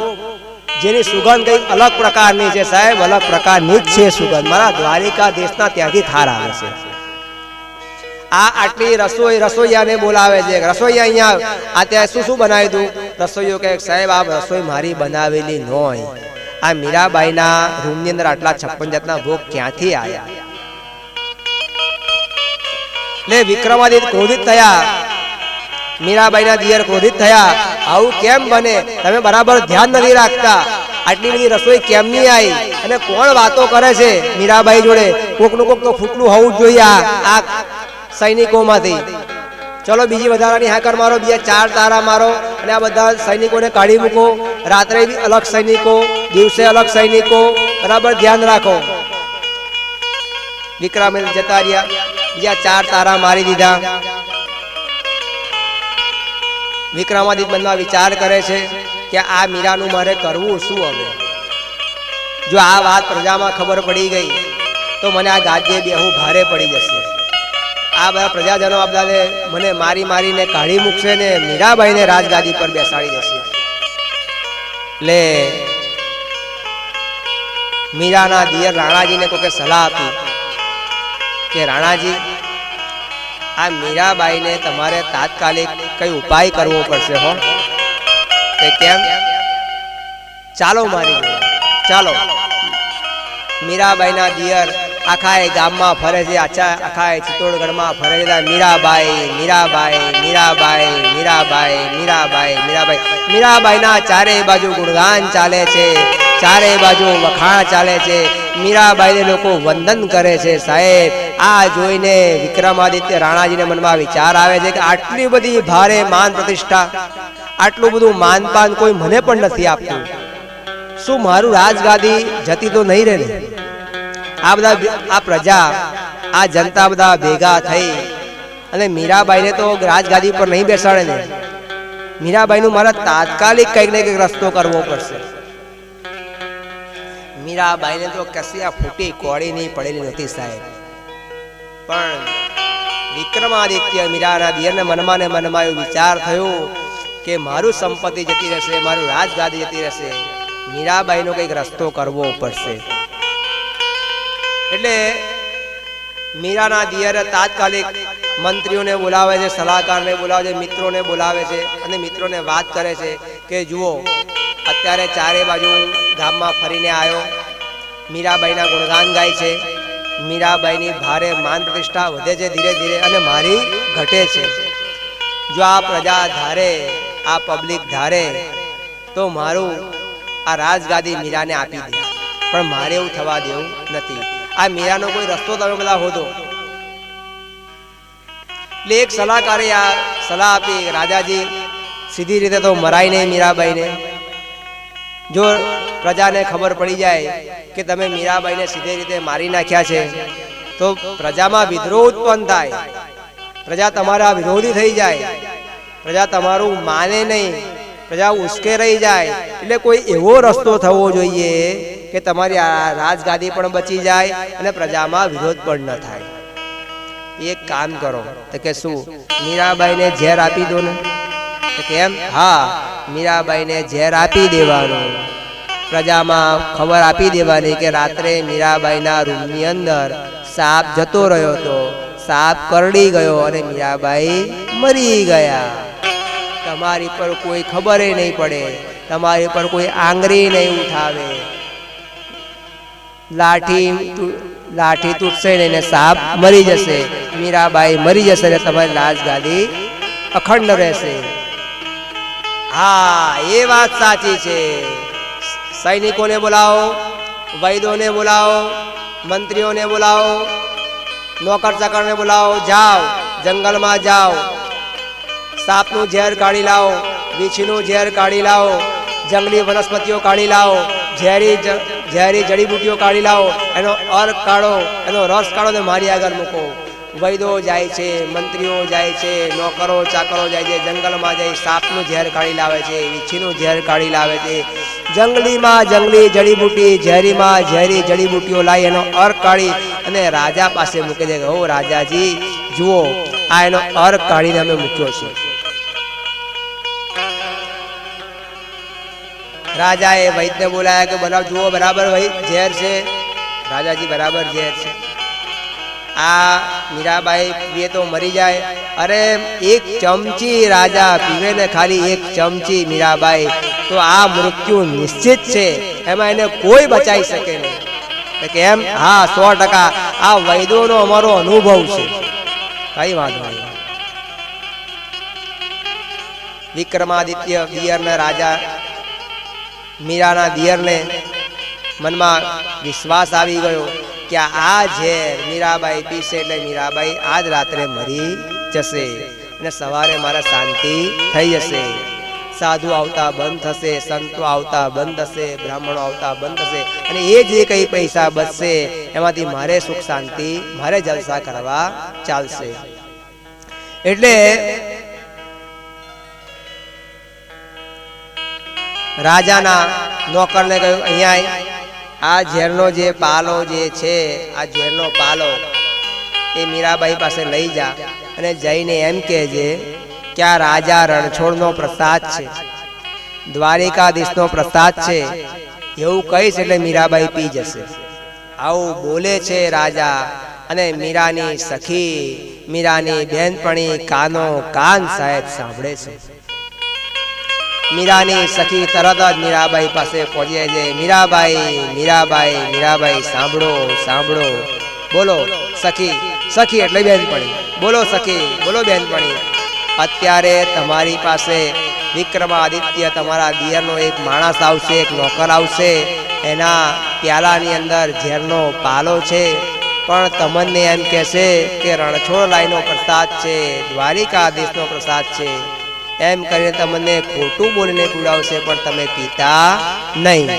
Speaker 1: જેની સુગંધ કઈ અલગ પ્રકારની છે સાહેબ, અલગ પ્રકારની જ છે સુગંધ. મારા દ્વારિકા દેશના ત્યાંથી થાર આવે છે. આ આટલી રસોઈયાને બોલાવે છે. રસોઈયા અહીંયા આ ત્યાં શું બનાવી દઉં? રસોઈયો કહે સાહેબ આ રસોઈ મારી બનાવેલી ન હોય. આ મીરાબાઈના રૂમની અંદર આટલા 56 જાતના ભોગ ક્યાંથી આવ્યા? એટલે વિક્રમાદિત્ય ક્રોધિત થયા. મીરાબાઈના દિયર ક્રોધિત થયા. આવું કેમ બને? તમે બરાબર ધ્યાન નથી રાખતા. આટલી બધી રસોઈ કેમની આવી? અને કોણ વાતો કરે છે મીરાબાઈ જોડે? કોકનું કોક તો ફૂટલું હોવું જ જોઈએ આ સૈનિકોમાંથી. ચલો બીજી વધારાની હાકર મારો, બીજા 4 તારા મારો, અને આ બધા સૈનિકોને કાઢી મૂકો. રાત્રે બી અલગ સૈનિકો, દિવસે અલગ સૈનિકો. બરાબર ધ્યાન રાખો. વિક્રમાદિત્ય જતા રહ્યા. બીજા 4 તારા મારી દીધા. વિક્રમાદિત્ય મનમાં વિચાર કરે છે કે આ મીરાનું મારે કરવું શું હવે? જો આ વાત પ્રજામાં ખબર પડી ગઈ તો મને આ ગાદીએ બેહવું ભારે પડી જશે. આ બધા પ્રજાજનો આપણાને મને મારી મારીને કાઢી મૂકશે ને મીરાબાઈને રાજગાદી પર બેસાડી દેશે. એટલે મીરાના દિયર રાણાજીને કોકે સલાહ આપી કે રાણાજી, આ મીરાબાઈને તમારે તાત્કાલિક કઈ ઉપાય કરવો પડશે. હો તે કેમ? ચાલો મારી જોડે, ચાલો. મીરાબાઈના દિયર આખા ગામમાં ફરે છે, આખા ચિત્તોડગઢમાં ફરે છે. મીરાબાઈ, મીરાબાઈ, મીરાબાઈ, મીરાબાઈ, મીરાબાઈ, મીરાબાઈ. મીરાબાઈના ચારે બાજુ ગુણગાન ચાલે છે, ચારે બાજુ વખાણ ચાલે છે. મીરાબાઈને લોકો વંદન કરે છે. સાહેબ આ જોઈને વિક્રમાદિત્ય રાણાજીને મનમાં વિચાર આવે છે કે આટલી બધી ભારે માન પ્રતિષ્ઠા, આટલું બધું માનપાન કોઈ મને પણ નથી આપતું. શું મારું રાજગાદી જતી તો નહીં રહે ને? આ બધા આ પ્રજા, આ જનતા બધા ભેગા થઈ અને મીરાબાઈને તો રાજગાદી પર નહીં બેસાડે ને. મીરાબાઈનું મારા તાત્કાલિક કંઈક ને કંઈક રસ્તો કરવો પડશે. મીરાબાઈને તો કશી આ ફૂટી કોળી નહીં પડેલી નથી સાહેબ. પણ વિક્રમાદિત્ય મીરાના દિયરને મનમાં ને મનમાં એવો વિચાર થયો કે મારું સંપત્તિ જતી રહેશે, મારું રાજગાદી જતી રહેશે, મીરાબાઈનો કંઈક રસ્તો કરવો પડશે. એટલે મીરાના દિયરે તાત્કાલિક મંત્રીઓને બોલાવે છે, સલાહકારને બોલાવે છે, મિત્રોને બોલાવે છે અને મિત્રોને વાત કરે છે કે જુઓ અત્યારે ચારે બાજુ ગામમાં ફરીને આવ્યો, મીરાબાઈના ગુણગાન ગાય છે, મીરાબાઈની ભારે માન પ્રતિષ્ઠા વધે છે ધીરે ધીરે અને મારી ઘટે છે. જો આ પ્રજા ધારે, આ પબ્લિક ધારે તો મારું આ રાજગાદી મીરાને આપી દે, પણ મારે એવું થવા દેવું નથી. આ મીરાનો કોઈ રસ્તો તમે બધા હોદો. એટલે એક સલાહકારે આ સલાહ આપી, રાજાજી સીધી રીતે તો મરાય નહીં મીરાબાઈને. જો પ્રજાને ખબર પડી જાય કે તમે મીરાબાઈને સીધી રીતે મારી નાખ્યા છે તો પ્રજામાં વિદ્રોહ ઉત્પન્ન થાય, પ્રજા તમારા વિરોધી થઈ જાય, પ્રજા તમારું માને નહીં, પ્રજા ઉશ્કેરાઈ જાય. એટલે કોઈ એવો રસ્તો થવો જોઈએ કે તમારી આ રાજગાદી પણ બચી જાય અને પ્રજામાં વિરોધ પણ ન થાય. એક કામ કરો તો કે શું, મીરાબાઈને ઝેર આપી દો ને. કેમ? હા, મીરાબાઈને ઝેર આપી દેવાનું, પ્રજામાં ખબર આપી દેવાની કે રાત્રે મીરાબાઈના રૂમની અંદર સાપ જતો રહ્યો તો સાપ કરડી ગયો અને મીરાબાઈ મરી ગયા. તમારી પર કોઈ ખબર નહીં પડે, તમારી પર કોઈ આંગળી નહીં ઉઠાવે, લાઠી તૂટશે ને સાપ મરી જશે, મીરાબાઈ મરી જશે ને તમારી રાજગાદી અખંડ રહેશે. હા, એ વાત સાચી છે. સૈનિકોને બોલાવો, વૈદોને બોલાવો, મંત્રીઓને બોલાવો, નોકર ચાકરને બોલાવો, જાઓ જંગલમાં જાઓ, સાપનું ઝેર કાઢી લાવો, વીછીનું ઝેર કાઢી લાવો, જંગલી વનસ્પતિઓ કાઢી લાવો, ઝેરી જડીબુટીઓ કાઢી લાવો, એનો અર્ક કાઢો, એનો રસ કાઢો ને મારી આગળ મૂકો. વૈદો જાય છે, મંત્રીઓ જાય છે, નોકરો ચાકરો જાય છે, જંગલમાં જઈ સાપનું ઝેર કાઢી લાવે છે, વીછીનું ઝેર કાઢી લાવે છે, જંગલીમાં જંગલી જડીબુટી, ઝેરીમાં ઝેરી જડીબુટીઓ લાવી એનો અર્ક કાઢી અને રાજા પાસે મૂકે છે. ઓ રાજાજી જુઓ, આ એનો અર્ક કાઢીને અમે મૂક્યો છે. રાજાએ વૈદ્યને બોલાયા કે બરાબર જુઓ, બરાબર ઝેર છે. રાજાજી બરાબર ઝેર છે. આ મીરાબાઈ પીએ તો મરી જાય. અરે એક ચમચી રાજા પીવે ને, ખાલી એક ચમચી મીરાબાઈ, તો આ મૃત્યુ નિશ્ચિત છે, એમાં એને કોઈ બચાવી શકે નહીં. કેમ? હા, 100%. આ વૈદોનો અમારો અનુભવ છે, કઈ વાંધો નહીં. વિક્રમાદિત્ય દિયરના રાજા મીરાના દિયરને મનમાં વિશ્વાસ આવી ગયો કે આ ઝેર મીરાબાઈ પીશે એટલે મીરાબાઈ આજ રાત્રે મરી જશે અને સવારે મારા શાંતિ થઈ જશે. સાધુ આવતા બંધ થશે, સંતો આવતા બંધ થશે, બ્રાહ્મણો આવતા બંધ થશે અને એ જે કંઈ પૈસા બચશે એમાંથી મારે સુખ શાંતિ, મારે જલસા કરવા ચાલશે. એટલે રાજાના નોકરને કહ્યું, અહીંયા આ ઝેરનો જે પાલો જે છે, આ ઝેરનો પાલો એ મીરાબાઈ પાસે લઈ જા અને જઈને એમ કહેજે કે આ રાજા રણછોડનો પ્રસાદ છે, દ્વારિકાધીશનો પ્રસાદ છે, એવું કહીશ એટલે મીરાબાઈ પી જશે. આવું બોલે છે રાજા. અને મીરાની સખી, મીરાની બહેનપણી કાનો કાન સાહેબ સાંભળે છે. મીરાની સખી તરત જ મીરાબાઈ પાસે પહોંચી જાય છે. મીરાબાઈ, મીરાબાઈ, મીરાબાઈ, સાંભળો, સાંભળો, બોલો સખી. સખી એટલે બહેનપણી. બોલો સખી, બોલો બહેનપણી. અત્યારે તમારી પાસે વિક્રમાદિત્ય તમારા દિયરનો એક માણસ આવશે, એક નોકર આવશે, એના પ્યાલાની અંદર ઝેરનો પાલો છે, પણ તમને એમ કહેશે કે રણછોડ લાઈનો પ્રસાદ છે, દ્વારિકાધીશનો પ્રસાદ છે, એમ કરીને તમને ખોટું બોલીને પીવડાવશે, પણ તમે પીતા નહીં.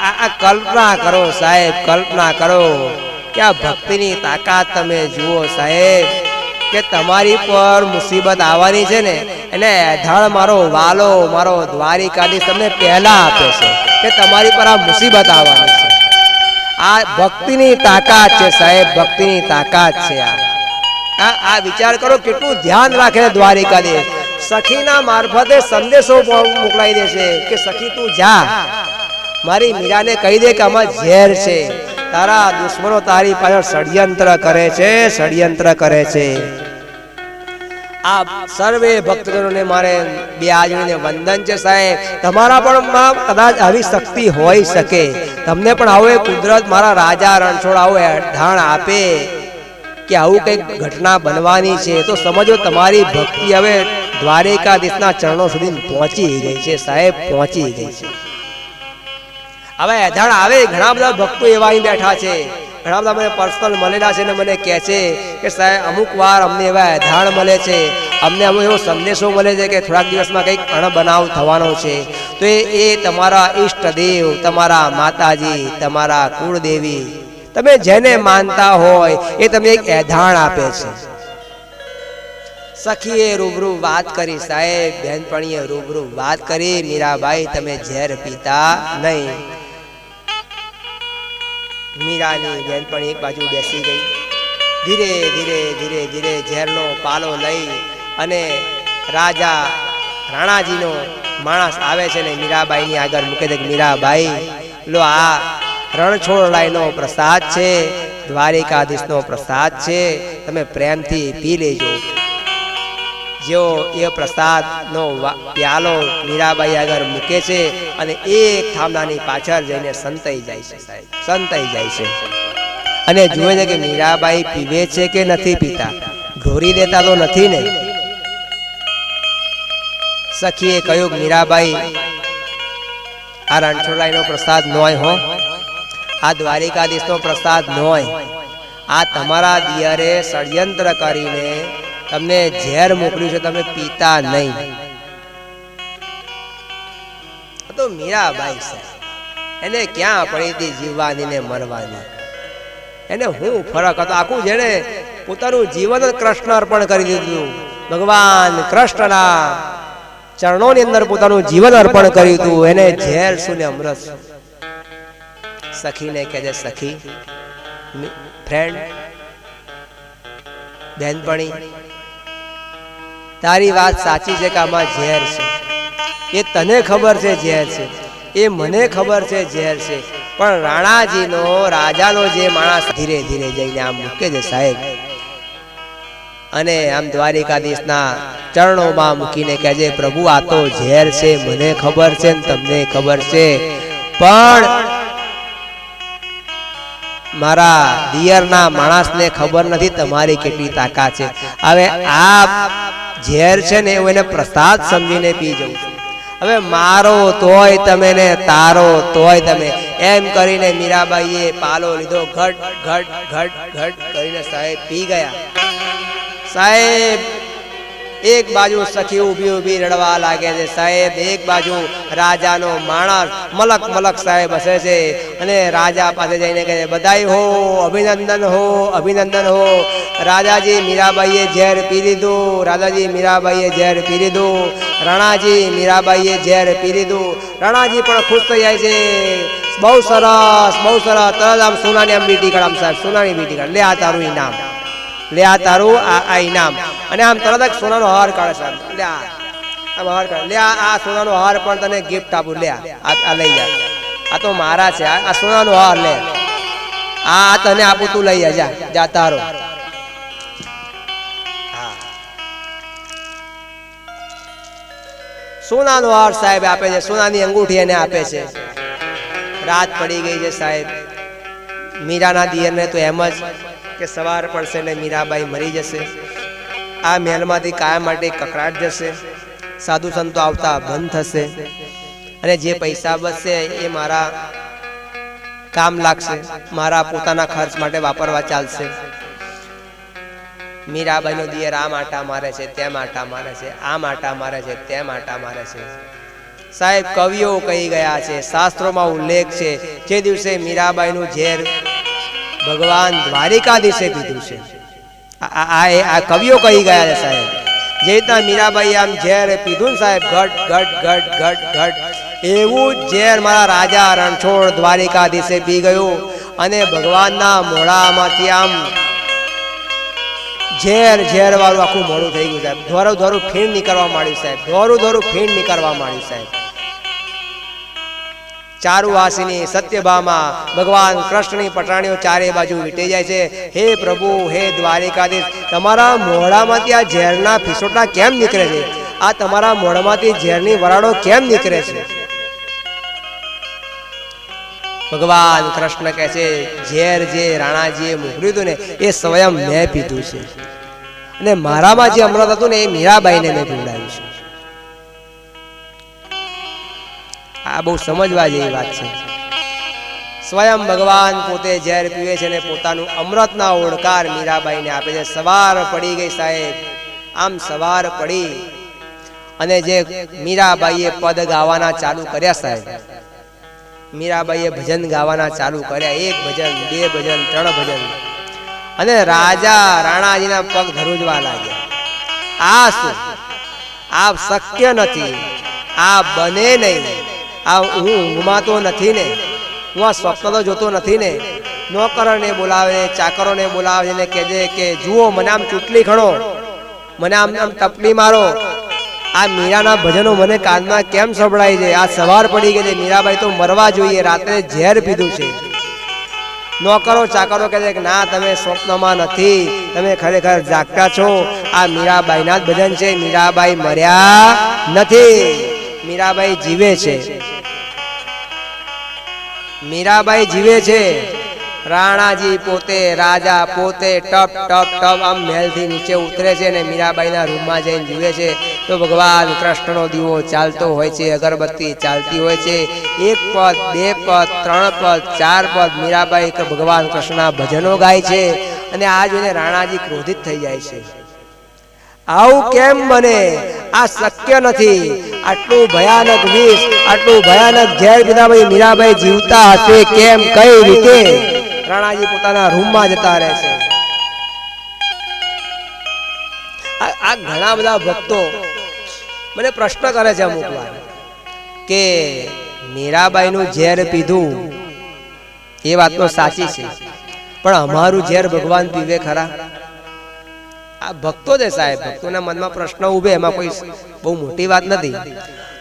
Speaker 1: આ કલ્પના કરો સાહેબ, કલ્પના કરો કે આ ભક્તિની તાકાત તમે જુઓ સાહેબ, કે તમારી પર મુસીબત આવવાની છે ને એને એધાળ મારો વાલો, મારો દ્વારિકાધીશ તમને પહેલા આપે છે કે તમારી પર આ મુસીબત આવવાની છે. આ ભક્તિની તાકાત છે સાહેબ, ભક્તિની તાકાત છે. આ વિચાર કરો, કેટલું ધ્યાન રાખે દ્વારિકાધીશ. સખીના મારફતે સંદેશો મોકલાઈ દેશે કે સખી તું જા, મારી મીરાને કહી દે કે આમાં ઝેર છે, તારા દુશ્મનો તારી પાછળ ષડયંત્ર કરે છે, ષડયંત્ર કરે છે. આ સર્વે ભક્તજનોને મારે બે આજણીને વંદન છે સાહેબ. તમારા પણ કદાચ આવી શક્તિ હોઈ શકે, તમને પણ આવો કુદરત, મારા રાજા રણછોડ આવો ધાણ આપે કે આવું કંઈક ઘટના બનવાની છે, તો સમજો તમારી ભક્તિ હવે દ્વારિકાધીશના ચરણો સુધી પહોંચી ગઈ છે સાહેબ, પહોંચી ગઈ છે. હવે એધાણ આવે. ઘણા બધા ભક્તો એવા અહીં બેઠા છે, ઘણા બધા મને પર્સનલ મળેલા છે ને મને કહે છે કે સાહેબ અમુક વાર અમને એવા એધાણ મળે છે, અમને અમુક એવો સંદેશો મળે છે કે થોડાક દિવસમાં કંઈક અણબનાવ થવાનો છે, તો એ તમારા ઈષ્ટદેવ, તમારા માતાજી, તમારા કુળદેવી, તમે જેને માનતા હોય એ તમને એક એધાણ આપે છે. સખીએ રૂબરૂ વાત કરી સાહેબ, બહેનપણીએ રૂબરૂ વાત કરી, મીરાબાઈ તમે ઝેર પીતા નહીં. મીરાની બહેનપણી એક બાજુ બેસી ગઈ. ધીરે ધીરે ધીરે ધીરે ઝેરનો પાલો લઈ અને રાજા રાણાજીનો માણસ આવે છે ને મીરાબાઈની આગળ મૂકે છે કે મીરાબાઈ લો, આ રણછોડરાયનો પ્રસાદ છે, દ્વારિકાધીશનો પ્રસાદ છે, તમે પ્રેમથી પી લેજો. જેઓ એ પ્રસાદનો પ્યાલો મીરાબાઈ આગળ મૂકે છે અને એક થાંભલાની પાછળ જઈને સંતાઈ જાય છે સાહેબ, સંતાઈ જાય છે અને જુએ છે કે મીરાબાઈ પીવે છે કે નથી પીતા, ઢોરી દેતા તો નથી ને. સખીએ કહ્યું મીરાબાઈ આ રણછોડરાયનો પ્રસાદ નોય હો, આ દ્વારિકાધીશનો પ્રસાદ નોય, આ તમારા દિયરે ષડયંત્ર કરીને તમને ઝેર મોકલ્યું છે, તમે પીતા નહીં. તો મીરાબાઈ છે, એને ક્યાં પડી હતી જીવવાની ને મરવાની, એને હું ફરક હતો. આખું જેને પોતાનું જીવન કૃષ્ણ અર્પણ કરી દીધું, ભગવાન કૃષ્ણના ચરણોની અંદર પોતાનું જીવન અર્પણ કર્યું હતું, એને ઝેર શું ને અમૃત. સખીને કહે છે, સખી ફ્રેન્ડ બહેનપણી, તારી વાત સાચી છે કે આમાં ઝેર છે, એ તને ખબર છે ઝેર છે, એ મને ખબર છે ઝેર છે, પણ રાણાજીનો રાજાનો જે માણસ ધીરે ધીરે જઈને આમ મૂકે છે સાહેબ, અને આમ દ્વારિકાધીશના ચરણોમાં મૂકીને કહે છે, પ્રભુ આ તો ઝેર છે, મને ખબર છે ને તમને ખબર છે, પણ મારા દિયરના માણસને ખબર નથી તમારી કેટલી તાકાત છે. હવે આ ઝેર છે ને એવું એને પ્રસાદ સમજીને પી જવું છું. હવે મારો તોય તમે ને તારો તોય તમે, એમ કરીને મીરાબાઈએ પાલો લીધો, ઘટ ઘટ ઘટ ઘટ કરીને સાહેબ પી ગયા. સાહેબ એક બાજુ સખી ઊભી ઊભી રડવા લાગે છે સાહેબ, એક બાજુ રાજાનો માણસ મલક મલક સાહેબ હસે છે અને રાજા પાસે જઈને કહે છે, બધાઈ હો, અભિનંદન હો, અભિનંદન હો, રાજાજી મીરાબાઈએ ઝેર પી લીધું, રાજાજી મીરાબાઈએ ઝેર પી લીધું, રાણાજી મીરાબાઈએ ઝેર પી લીધું. રાણાજી પણ ખુશ થઈ જાય છે, બહુ સરસ બહુ સરસ. તરત આમ સોનાની આમ બીટી કાઢ, આમ સાહેબ સોનાની બીટી કાઢ, લે આ તારું ઇનામ, લે આ તારું આ ઇનામ. અને આમ તરત જ સોનાનો હાર કાઢે સાહેબ, લે આમ હાર કાઢે, લે આ સોનાનો હાર પણ તને ગિફ્ટ આપું, લે આ લઈ જા, આ તો મારા છે, આ સોનાનો હાર લે, આ તને આપું, તું લઈ જા, જા તારો. સોનાનો હાર સાહેબ આપે છે, સોનાની અંગૂઠી એને આપે છે. રાત પડી ગઈ છે સાહેબ, મીરાના દિયરને તો એમ જ કે સવાર પડશે ને મીરાબાઈ મરી જશે, આ મહેલમાંથી કાયમ માટે કકડાટ જશે, સાધુ સંતો આવતા બંધ થશે, અને જે પૈસા બચશે એ મારા કામ લાગશે, મારા પોતાના ખર્ચ માટે વાપરવા ચાલશે. મીરાબાઈનો દિયર આમ આટા મારે છે, તેમ આટા મારે છે, આમ આટા મારે છે, તેમ આટા મારે છે. સાહેબ કવિઓ કહી ગયા છે, શાસ્ત્રોમાં ઉલ્લેખ છે, જે દિવસે મીરાબાઈનું ઝેર ભગવાન દ્વારિકાધીશે પીધું છે, આ કવિઓ કહી ગયા છે સાહેબ. જે રીતના મીરાબાઈ આમ ઝેર પીધું ને સાહેબ, ઘટ ઘટ ઘટ ઘટ ઘટ, એવું જ ઝેર મારા રાજા રણછોડ દ્વારિકાધીશે પી ગયું, અને ભગવાનના મોઢામાંથી આમ ઝેર ઝેર વાળું આખું મોડું થઈ ગયું સાહેબ. ધોરું ધોરું ફીણ નીકળવા માંડ્યું સાહેબ, ધોરું ધોરું ફીણ નીકળવા માંડ્યું સાહેબ. ચારુવાસીની સત્યભામા ભગવાન કૃષ્ણની પટાણીઓ ચારે બાજુ વીટી જાય છે. હે પ્રભુ, હે દ્વારિકાધીશ, તમારા મોઢામાંથી આ ઝેરના ફીસોટા કેમ નીકળે છે? આ તમારા મોઢામાંથી ઝેરની વરાળો કેમ નીકળે છે? ભગવાન કૃષ્ણ કહે છે, ઝેર જે રાણાજીએ મોકલ્યું હતું ને એ સ્વયં મેં પીધું છે, અને મારામાં જે અમૃત હતું ને એ મીરાબાઈને મેં પીવડાવ્યું છે. આ બહુ સમજવા જેવી વાત છે. સ્વયં ભગવાન પોતે ઝેર પીવે છે અને પોતાનું અમૃતના ઓળકાર મીરાબાઈને આપે છે. સવાર પડી ગઈ સાહેબ, આમ સવાર પડી અને જે મીરાબાઈએ પદ ગાવાના ચાલુ કર્યા સાહેબ, મીરાબાઈએ ભજન ગાવાના ચાલુ કર્યા, 1 ભજન 2 ભજન 3 ભજન, અને રાજા રાણાજીના પગ ધ્રુજવા લાગ્યા. આ શું? આ શક્ય નથી, આ બને નહીં, આ હું ઊંઘમાં તો નથી ને, હું આ સ્વપ્ન તો જોતો નથી ને. નોકરોને બોલાવે, ચાકરોને બોલાવે ને કહેજે કે જુઓ મને આમ ચૂંટલી ખણો, મને આમ આમ ટપલી મારો. આ મીરાના ભજનો મને કાનમાં કેમ સંભળાય છે? આ સવાર પડી ગઈ છે, મીરાબાઈ તો મરવા જોઈએ, રાત્રે ઝેર પીધું છે. નોકરો ચાકરો કહે છે કે ના, તમે સ્વપ્નમાં નથી, તમે ખરેખર જાગતા છો. આ મીરાબાઈના જ ભજન છે. મીરાબાઈ મર્યા નથી, મીરાબાઈ જીવે છે. મીરાબાઈ જીવે છે. રાણાજી પોતે, રાજા પોતે ટપ ટપ ટપ આમ મહેલથી નીચે ઉતરે છે ને મીરાબાઈના રૂમમાં જઈને જીવે છે. તો ભગવાન કૃષ્ણનો દીવો ચાલતો હોય છે, અગરબત્તી ચાલતી હોય છે. 1 પદ 2 પદ 3 પદ 4 પદ મીરાબાઈ ભગવાન કૃષ્ણના ભજનો ગાય છે. અને આ જોઈને રાણાજી ક્રોધિત થઈ જાય છે. આવું કેમ બને? આ શક્ય નથી. આટલું ભયાનક વિષ, આટલું ભયાનક ઝેર પીધા પછી મીરાબાઈ જીવતા હશે કેમ, કઈ રીતે? રાણાજી પોતાના રૂમમાં જતા રહે છે. આ ઘણા બધા ભક્તો મને પ્રશ્ન કરે છે અમુક વાર કે મીરાબાઈનું ઝેર પીધું એ વાત તો સાચી છે, પણ અમારું ઝેર ભગવાન પીવે ખરા? આ ભક્તો છે સાહેબ, ભક્તોના મનમાં પ્રશ્ન ઉભે, એમાં કોઈ બહુ મોટી વાત નથી.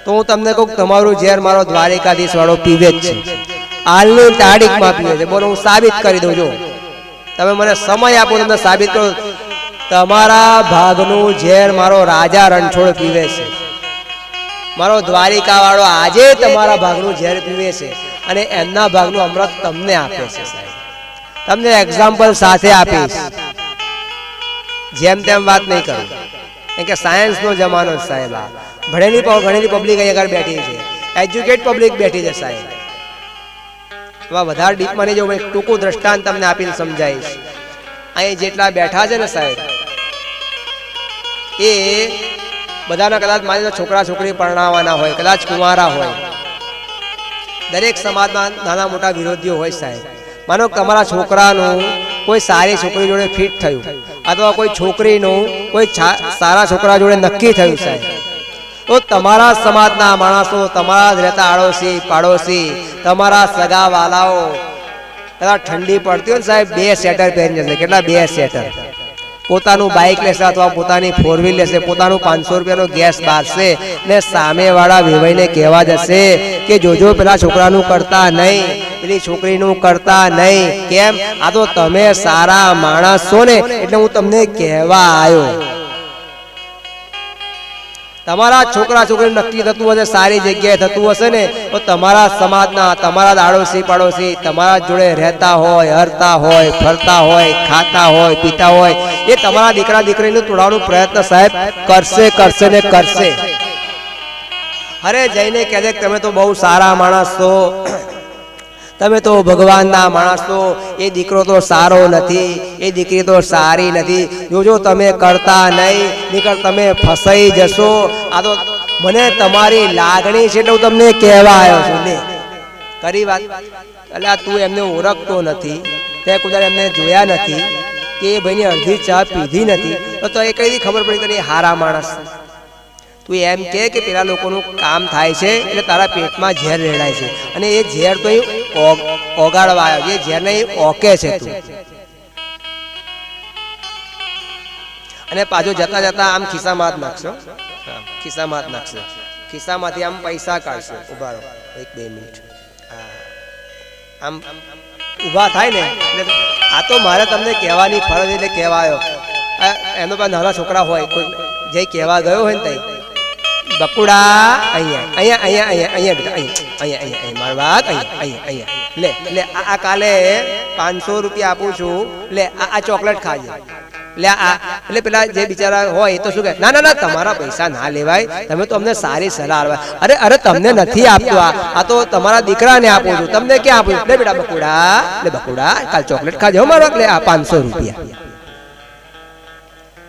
Speaker 1: તો હું તમને કહું, તમારું ઝેર મારો દ્વારિકાધીશ વાળો પીવે જ છે, હાલની તારીખમાં પીવે છે. બોલો, હું સાબિત કરી દઉં. જો તમે મને સમય આપો, તમને સાબિત કરો. તમારા ભાગનું ઝેર મારો રાજા રણછોડ પીવે છે. મારો દ્વારિકા વાળો આજે તમારા ભાગનું ઝેર પીવે છે અને એમના ભાગનું અમૃત તમને આપે છે સાહેબ. તમને એક્ઝામ્પલ સાથે આપીશ, જેમ તેમ વાત નહીં કરું, કેમ કે સાયન્સનો જમાનો છે સાહેબ. આ ભણેલી પબ્લિક અહીં આગળ બેઠી છે, એજ્યુકેટ પબ્લિક બેઠી છે સાહેબ. એમાં વધારે ડીપમાં નહીં જવું, ટૂંકું દ્રષ્ટાંત તમને આપીને સમજાવીશ. અહીં જેટલા બેઠા છે ને સાહેબ, એ બધાના કદાચ માની છોકરા છોકરી પરણાવવાના હોય, કદાચ કુંવારા હોય. દરેક સમાજમાં નાના મોટા વિરોધીઓ હોય સાહેબ. માનો તમારા છોકરાનું કોઈ સારી છોકરી જોડે ફિટ થયું, અથવા કોઈ છોકરીનું કોઈ સારા છોકરા જોડે નક્કી થયું સાહેબ, તો તમારા સમાજના માણસો, તમારા જ રહેતા આડોશી પાડોશી, તમારા સગા વાલાઓ, કદાચ ઠંડી પડતી હોય ને સાહેબ, 2 સ્વેટર પહેરી જશે. કેટલા? 2 સ્વેટર. પોતાનું બાઇક લેશે અથવા પોતાની 4 વ્હીલ લેશે, પોતાનું 500 રૂપિયાનો ગેસ બારશે ને સામેવાળા વેવાઈને કહેવા જશે કે જોજો પેલા છોકરાનું કરતા નહીં, પેલી છોકરીનું કરતા નહીં. કેમ? આ તો તમે સારા માણસ છો ને, એટલે હું તમને કહેવા આવ્યો. તમારા છોકરા છોકરી નક્કી થતું હશે, સારી જગ્યાએ થતું હશે ને, તો તમારા સમાજના, તમારા આડોશી પાડોશી, તમારા જોડે રહેતા હોય, હરતા હોય, ફરતા હોય, ખાતા હોય, પીતા હોય, એ તમારા દીકરા દીકરીનું તોડવાનો પ્રયત્ન સાહેબ કરશે ને કરશે. અરે જઈને કહેજે કે તમે તો બહુ સારા માણસ છો, તમે તો ભગવાનના માણસ છો, એ દીકરો તો સારો નથી, એ દીકરી તો સારી નથી. જોજો તમે કરતા નહીં, નીકળ તમે ફસાઈ જશો. આ તો મને તમારી લાગણી છે એટલે હું તમને કહેવા આવ્યો છું. ને કરી વાત. એટલે તું એમને ઓળખતો નથી, તે કુદાર એમને જોયા નથી, કે એ ભાઈની અડધી ચા પીધી નથી, તો એ કઈ ખબર પડી કે એ હારા માણસ. તું એમ કે પેલા લોકોનું કામ થાય છે એટલે તારા પેટમાં ઝેર રેડાય છે, અને એ ઝેર તો ઓગાળવા આવ્યો, એ ઝેરને ઓકે છે તું. અને પાછો જતા જતા આમ ખિસ્સામાં નાખશો, ખિસ્સામાં નાખશો, ખિસ્સામાંથી આમ પૈસા કાઢશો. ઉભા રહો 1-2 મિનિટ. આમ ઊભા થાય ને એટલે આ તો મારે તમને કહેવાની ફરજ, એટલે કહેવાયો. એનો પાસે નાના છોકરા હોય, કોઈ જે કહેવા ગયો હોય ને તઈ, બકુડા અહીંયા મારી વાત અહીંયા લે આ કાલે 500 રૂપિયા આપું છું, લે આ ચોકલેટ ખાજે. લે આ એટલે પેલા જે બિચારા હોય તો શું કહે, ના ના ના તમારા પૈસા ના લેવાય, તમે તો અમને સારી સલાહ આપવા. અરે તમને નથી આપતો, આ તો તમારા દીકરાને આપું છું, તમને ક્યાં આપું? લે બેટા બકુડા, લે બકુડા કાલ ચોકલેટ ખાજે હો મારો. લે આ 500 રૂપિયા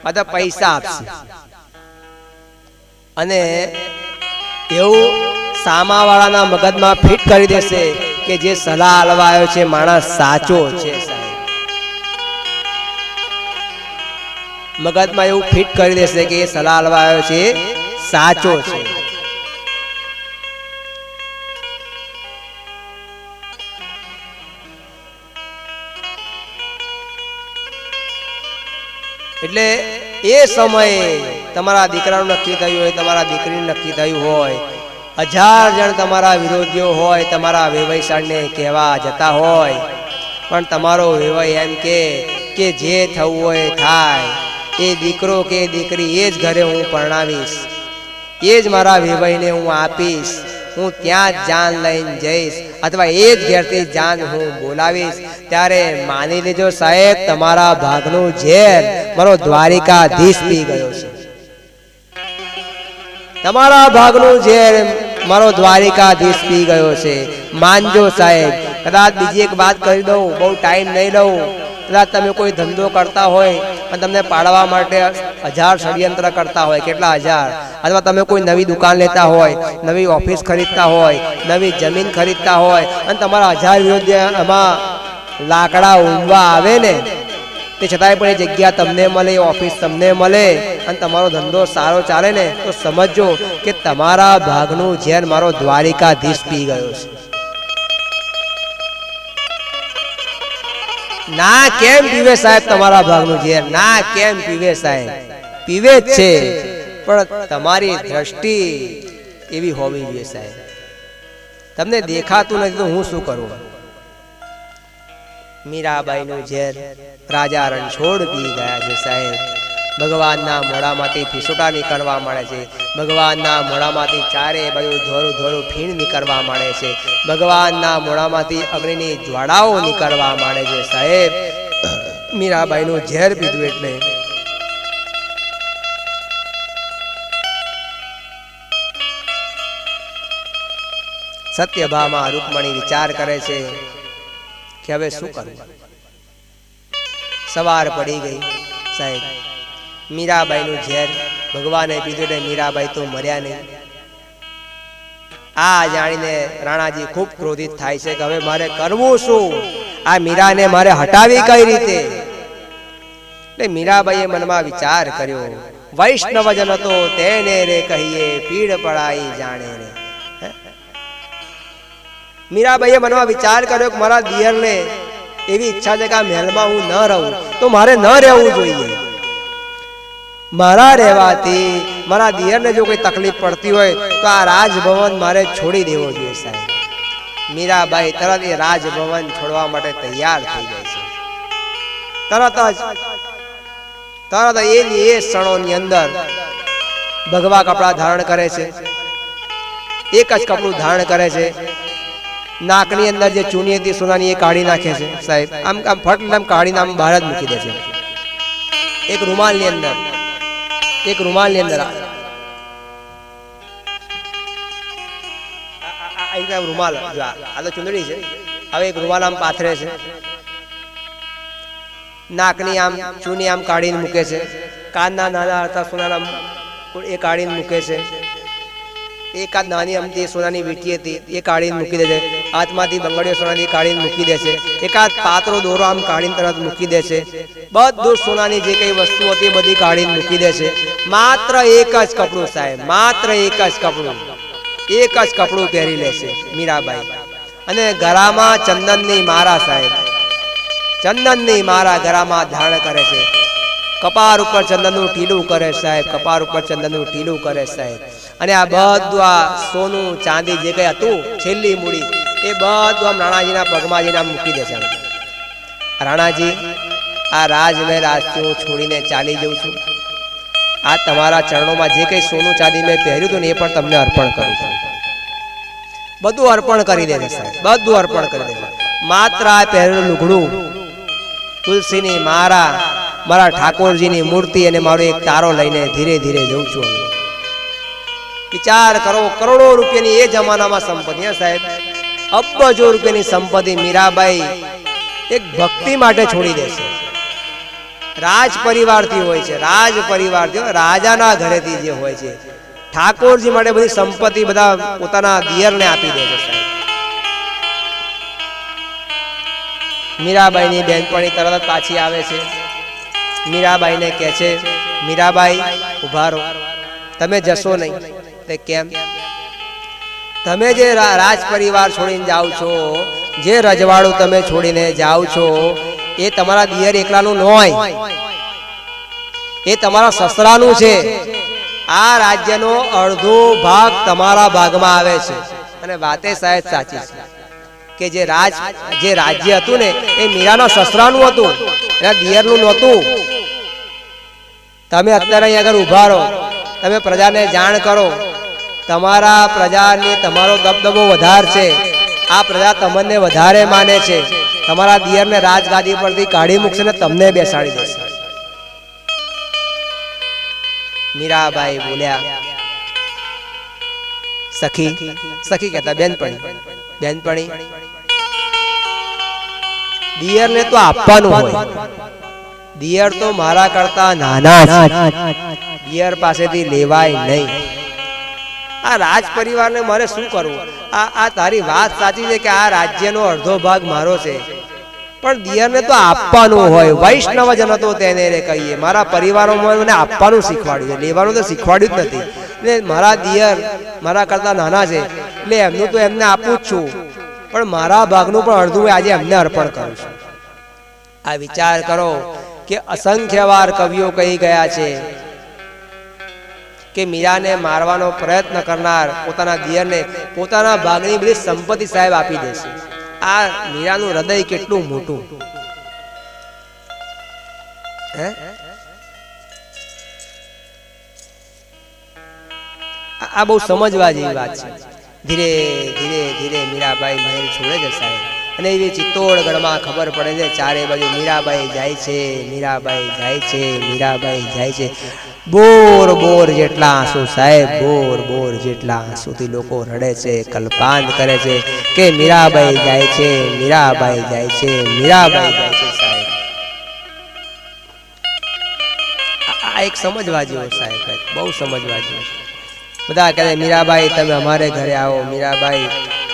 Speaker 1: બધા પૈસા આપશે. અને એવું સામાવાળાના મગજમાં ફિટ કરી દેશે કે જે સલાહ આલવા આવ્યો છે માણસ સાચો છે. મગજમાં એવું ફિટ કરી દેશે કે એ સલાહ આલવા આવ્યો છે સાચો છે. એટલે એ સમયે તમારા દીકરાનું નક્કી થયું હોય, તમારા દીકરીનું નક્કી થયું હોય, 1000 જણ તમારા વિરોધીઓ હોય, તમારા વ્યવસાયને કહેવા જતા હોય, પણ તમારો વેવાઈ એમ કે જે થવું હોય થાય, એ દીકરો કે દીકરી એ જ ઘરે હું પરણાવીશ, એ જ મારા વેવાઈને હું આપીશ, હું ત્યાં જ જાન લઈને જઈશ, અથવા એ જ ઘેરથી જાન હું બોલાવીશ. ત્યારે માની લેજો સાહેબ, તમારા ભાગનું ઝેર મારો દ્વારિકાધીશ પી ગયો છે. તમારા ભાગનું ઝેર મારો દ્વારિકાધીશ પી ગયો છે. માનજો સાહેબ. કદાચ બીજી એક વાત કરી દઉં, બહુ ટાઈમ નહીં લઉં. કદાચ તમે કોઈ ધંધો કરતા હોય અને તમને પાડવા માટે 1000 ષડયંત્ર કરતા હોય, કેટલા હજાર, અથવા તમે કોઈ નવી દુકાન લેતા હોય, નવી ઓફિસ ખરીદતા હોય, નવી જમીન ખરીદતા હોય, અને તમારા 1000 વિરુદ્ધ એમાં લાકડા ઊંઘવા આવે ને, તે છતાંય પણ એ જગ્યા તમને મળે, ઓફિસ તમને મળે, અને તમારો ધંધો સારો ચાલે ને, તો સમજો કે તમારા ભાગનું ઝેર મારો દ્વારિકાધીશ પી ગયો છે. ના કેમ પીવે સાહેબ તમારા ભાગનું ઝેર? ના કેમ પીવે સાહેબ? પીવે જ છે, પણ તમારી દ્રષ્ટિ એવી હોવી જોઈએ સાહેબ. તમને દેખાતું નથી તો હું શું કરું? મીરાબાઈનું ઝેર રાજા રણછોડ પી ગયા છે સાહેબ. ભગવાનના મોઢામાંથી ફીસોટા નીકળવા મળે છે. ભગવાનના મોઢામાંથી ચારે બાજુ ધોરું ધોરું ફીણ નીકળવા મળે છે. ભગવાનના મોઢામાંથી અગ્નિની જ્વાળાઓ નીકળવા મળે છે સાહેબ. મીરાબાઈનું ઝેર પીધું એટલે. સત્યભામા રૂકમણી વિચાર કરે છે કે હવે શું કરવું? સવાર પડી ગઈ સાહેબ. મીરાબાઈનું ઝેર ભગવાને પીધું એટલે મીરાબાઈ તો મર્યા નહીં. આ જાણીને રાણાજી ખૂબ ક્રોધિત થાય છે કે હવે મારે કરવું શું? આ મીરાને મારે હટાવી કઈ રીતે? એટલે મીરાબાઈએ મનમાં વિચાર કર્યો, વૈષ્ણવજન તો તેને રે કહીએ, પીડ પડાઈ જાણે રે. મીરાબાઈએ મનમાં વિચાર કર્યો કે મારા દિયરને એવી ઈચ્છા છે કે આ મહેલમાં હું ન રહું, તો મારે ન રહેવું જોઈએ. મારા રહેવાથી મારા દિયરને જો કોઈ તકલીફ પડતી હોય તો આ રાજભવન મારે છોડી દેવો જોઈએ સાહેબ. મીરાબાઈ તરત એ રાજભવન છોડવા માટે તૈયાર થઈ જાય છે. તરત એ ક્ષણોની અંદર ભગવા કપડા ધારણ કરે છે. એક જ કપડું ધારણ કરે છે. નાકની અંદર જે ચૂની હતી સોનાની એ કાઢી નાખે છે સાહેબ. આમ ફટ આમ કાઢીને આમ બહાર જ મૂકી દે છે. એક રૂમાલની અંદર રૂમાલ, આ તો ચુંદડી છે. હવે એક રૂમાલ આમ પાથરે છે. નાકની આમ ચૂની આમ કાઢીને મૂકે છે. કાનના નાના હતા સોનાના એ કાઢીને મૂકે છે. એકાદ નાની અમથી સોનાની વીંટી હતી એ કાઢીને મૂકી દે છે. હાથમાંથી બંગડીઓ સોનાની કાઢીને મૂકી દે છે. એકાદ પાતળો દોરો આમ કાઢીને તરત મૂકી દે છે. બધું સોનાની જે કઈ વસ્તુ હતી એ બધી કાઢીને મૂકી દે છે. માત્ર એક જ કપડું સાહેબ, માત્ર એક જ કપડું પહેરી લે છે મીરાબાઈ. અને ગળામાં ચંદનની માળા સાહેબ, ચંદનની માળા ગળામાં ધારણ કરે છે. કપાળ ઉપર ચંદનનું ટીલું કરે સાહેબ, કપાળ ઉપર ચંદનનું ટીલું કરે સાહેબ. અને આ બધું આ સોનું ચાંદી જે કઈ હતું છેલ્લી મૂડી એ બધું આમ રાણાજીના પગમાં જઈને આમ મૂકી દે છે. રાણાજી, આ રાજમહેલ આજથી હું છોડીને ચાલી જઉં છું. આ તમારા ચરણોમાં જે કઈ સોનું ચાંદી મેં પહેર્યું હતું ને એ પણ તમને અર્પણ કરું છું. બધું અર્પણ કરી દે છે સાહેબ, બધું અર્પણ કરી દે છે. માત્ર આ પહેરેલું લુગડું, તુલસીની માળા, મારા ઠાકોરજીની મૂર્તિ અને મારો એક તારો લઈને ધીરે ધીરે જઉં છું. વિચાર કરો, કરોડો રૂપિયાની એ જમાનામાં સંપત્તિ સાહેબ, અબજો રૂપિયાની સંપત્તિ મીરાબાઈ એક ભક્તિ માટે છોડી દેશે. રાજ પરિવારથી હોય છે, રાજ પરિવારથી, રાજાના ઘરેથી જે હોય છે. ઠાકોરજી માટે બધી સંપત્તિ બધા પોતાના દિયરને આપી દે છે સાહેબ. મીરાબાઈની બેનપણી તરત પાછી આવે છે. મીરાબાઈને કહે છે, મીરાબાઈ ઉભા રહો, તમે જશો નહીં. તે કેમ? તમે જે રાજ પરિવાર છોડીને જાઓ છો, જે રજવાડું તમે છોડીને જાઓ છો, એ તમારા દિયર એકલાનું ન હોય, એ તમારા સસરાનું છે. આ રાજ્યનો અડધો ભાગ તમારા ભાગમાં આવે છે. અને વાતે સાહેબ સાચી છે. કે જે રાજ્ય હતું ને એ મીરાના સસરાનું હતું, એના દિયરનું નહોતું. તમે અત્યારે અહીં આગળ ઉભા રહો, તમે પ્રજાને જાણ કરો, તમારા પ્રજાની તમારો દબદબો વધારે છે, આ પ્રજા તમને વધારે માને છે, તમારા દિયરને રાજગાદી પરથી કાઢી મૂકશે ને તમને બેસાડી દેશે. મીરાબાઈ બોલ્યા, સખી, સખી કહેતા બેનપણી, દિયરને તો આપવાનું હોય, દિયર તો મારા કરતા નાના છે, દિયર પાસેથી લેવાય નહીં. આ રાજ પરિવારને મારે શું કરવું? આ તારી વાત સાચી છે કે આ રાજ્યનો અડધો ભાગ મારો છે, પણ દિયરને તો આપવાનું હોય. વૈષ્ણવ જન તો તેને કહીએ, મારા પરિવારોમાં મને આપવાનું શીખવાડ્યું છે, લેવાનું તો શીખવાડ્યું જ નથી. ને મારા દિયર મારા કરતા નાના છે એટલે એમનું તો એમને આપું જ છું, પણ મારા ભાગનું પણ અડધું આજે એમને અર્પણ કરું છું. આ વિચાર કરો કે અસંખ્ય વાર કવિઓ કહી ગયા છે કે મીરાને મારવાનો પ્રયત્ન કરનાર પોતાના દિયરને પોતાના ભાગની બધી સંપત્તિ સાહેબ આપી દેશે. આ મીરાનું હૃદય કેટલું મોટું હે! આ બહુ સમજવા જેવી વાત છે. ધીરે ધીરે ધીરે મીરાબાઈ મહેલ છોડે છે સાહેબ, અને એવી ચિત્તોડગઢમાં ખબર પડે છે ચારે બાજુ મીરાબાઈ જાય છે, મીરાબાઈ જાય છે, મીરાબાઈ જાય છે. બોર બોર જેટલા આંસુ સાહેબ, બોર બોર જેટલા આંસુથી લોકો રડે છે, કલ્પાંત કરે છે કે મીરાબાઈ જાય છે, મીરાબાઈ જાય છે, મીરાબાઈ જાય છે સાહેબ. આ એક સમજવા જેવો સાહેબ, બહુ સમજવા જેવો. બધા કહે મીરાબાઈ તમે અમારે ઘરે આવો, મીરાબાઈ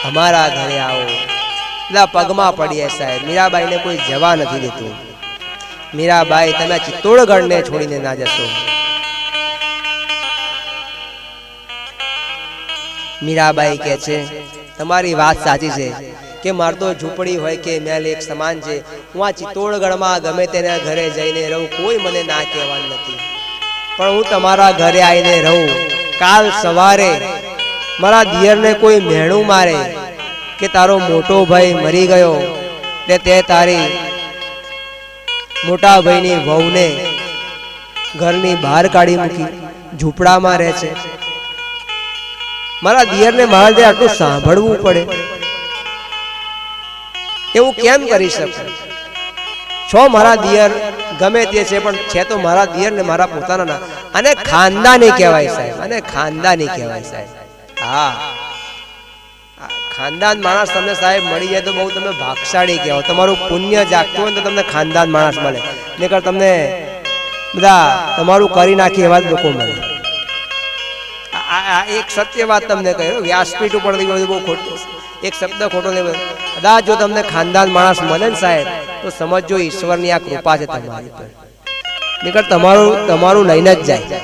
Speaker 1: અમારા ઘરે આવો. બધા પગમાં પડીએ સાહેબ, મીરાબાઈને કોઈ જવા નથી દેતું. મીરાબાઈ તમે ચિત્તોડગઢને છોડીને ના જશો. મીરાબાઈ કહે છે તમારી વાત સાચી છે કે માર તો ઝૂંપડી હોય કે મહેલ એક સમાન છે, હું આ ચિત્તોડગઢમાં ગમે તેના ઘરે જઈને રહું, કોઈ મને ના કહેવાનું નથી, પણ હું તમારા ઘરે આવીને રહું. કાલ સવારે મારા દિયરને કોઈ મેણું મારે કે તારો મોટો ભાઈ મરી ગયો એટલે તે તારી મોટા ભાઈની વહુને ઘરની બહાર કાઢી મૂકી ઝૂંપડામાં રહે છે, મારા દિયરને મારે આટલું સાંભળવું પડે, એવું કેમ કરી શકું? છો મારા દિયર ગમે તે છે, પણ છે તો મારા દિયર ને મારા પોતાના. અને ખાનદાની કહેવાય સાહેબ, અને ખાનદાની કહેવાય સાહેબ. હા, ખાનદાન માણસ તમને સાહેબ મળી જાય તો બહુ તમે ભાગશાળી કહેવાય. તમારું પુણ્ય જાગતું હોય તો તમને ખાનદાન માણસ મળે, નહીંતર તમને બધા તમારું કરી નાખી એવા જ લોકો મળે. આ એક સત્ય વાત તમને કહ્યું, વ્યાસપીઠ ઉપર બહુ ખોટું એક શબ્દ ખોટો નહીં. કદાચ જો તમને ખાનદાન માણસ મળે ને સાહેબ તો સમજો ઈશ્વરની આ કૃપા છે તમારી પર, નહીંતર તમારું લઈને જ જાય.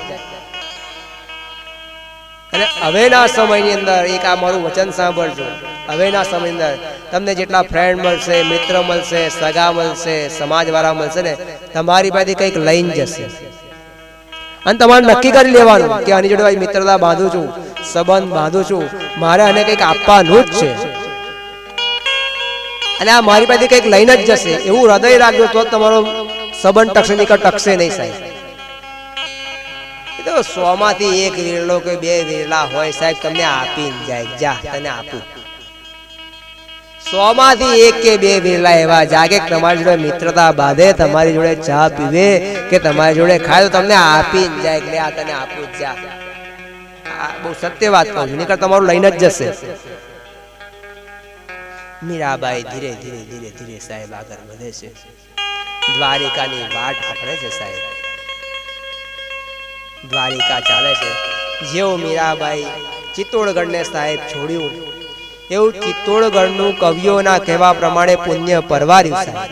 Speaker 1: અને હવેના સમયની અંદર એક આ મારું વચન સાંભળજો, હવેના સમયની અંદર તમને જેટલા ફ્રેન્ડ મળશે, મિત્ર મળશે, સગા મળશે, સમાજવાળા મળશે ને, તમારી પાસેથી કંઈક લઈને જશે. અને તમારે નક્કી કરી લેવાનું કે આની જોડે મિત્રતા બાંધું છું, સંબંધ બાંધું છું, મારે આને કંઈક આપવાનું જ છે, અને આ મારી પાસેથી કંઈક લઈને જ જશે એવું હૃદય રાખજો, તો તમારો સંબંધ ટકશે, નહીં ટકશે નહીં સાહેબ. એ તો 100 માંથી 1 વીરલો કે 2 વીરલા હોય સાહેબ, તમને આપીને જાય, જા તને આપું. 100 માંથી 1 કે 2 વીરલા એવા જાગે તમારી જોડે મિત્રતા બાંધે, તમારી જોડે ચા પીવે કે તમારી જોડે ખાય તો તમને આપીને જાય કે આ તને આપું જ જા. આ બહુ સત્ય વાત કહું છું, નહીંતર તમારું લઈને જ જશે. મીરાબાઈ ધીરે ધીરે ધીરે ધીરે સાહેબ આગળ વધે છે, દ્વારિકાની વાટ પકડે છે સાહેબ. દ્વારિકા ચાલે છે. જેવું મીરાબાઈ ચિત્તોડગઢને સાહેબ છોડ્યું, એવું ચિત્તોડગઢનું કવિઓના કહેવા પ્રમાણે પુણ્ય પરવાર્યું સાહેબ.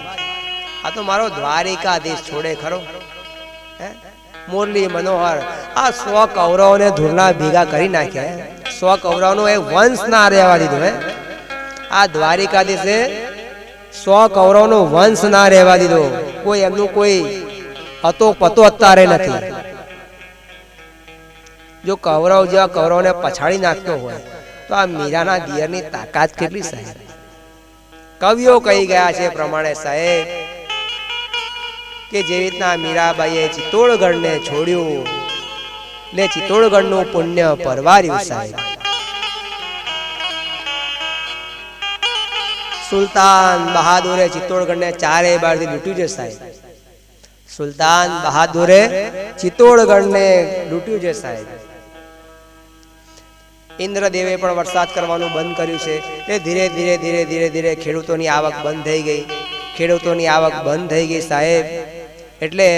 Speaker 1: આ તો મારો દ્વારિકાધીશ છોડે ખરો. મુરલી મનોહર આ 100 કૌરવોને ધૂળના ભેગા કરી નાખ્યા, 100 કૌરવનો એક વંશ ના રહેવા દીધો. આ દ્વારિકાધીશે 100 કૌરવનો વંશ ના રહેવા દીધો, કોઈ એમનું કોઈ હતો પતો અત્યારે નથી. જો કૌરવ જેવા કૌરવને પછાડી નાખતો હોય તો આ મીરાના દિયરની તાકાત કેટલી સાહેબ. કવિઓ કહી ગયા છે પ્રમાણે સાહેબ કે જે રીતના મીરાબાઈએ ચિત્તોડગઢને છોડ્યું ને ચિત્તોડગઢનું પુણ્ય પરવાર્યું સાહેબ. સુલતાન બહાદુરે ચિત્તોડગઢને ચારે બાજુથી લૂંટ્યું છે સાહેબ. સુલતાન બહાદુરે ચિત્તોડગઢને લૂંટ્યું છે સાહેબ. ઇન્દ્રદેવે પણ વરસાદ કરવાનું બંધ કર્યું છે. તે ધીરે ધીરે ધીરે ધીરે ધીરે ખેડૂતોની આવક બંધ થઈ ગઈ. ખેડૂતોની આવક બંધ થઈ ગઈ સાહેબ. એટલે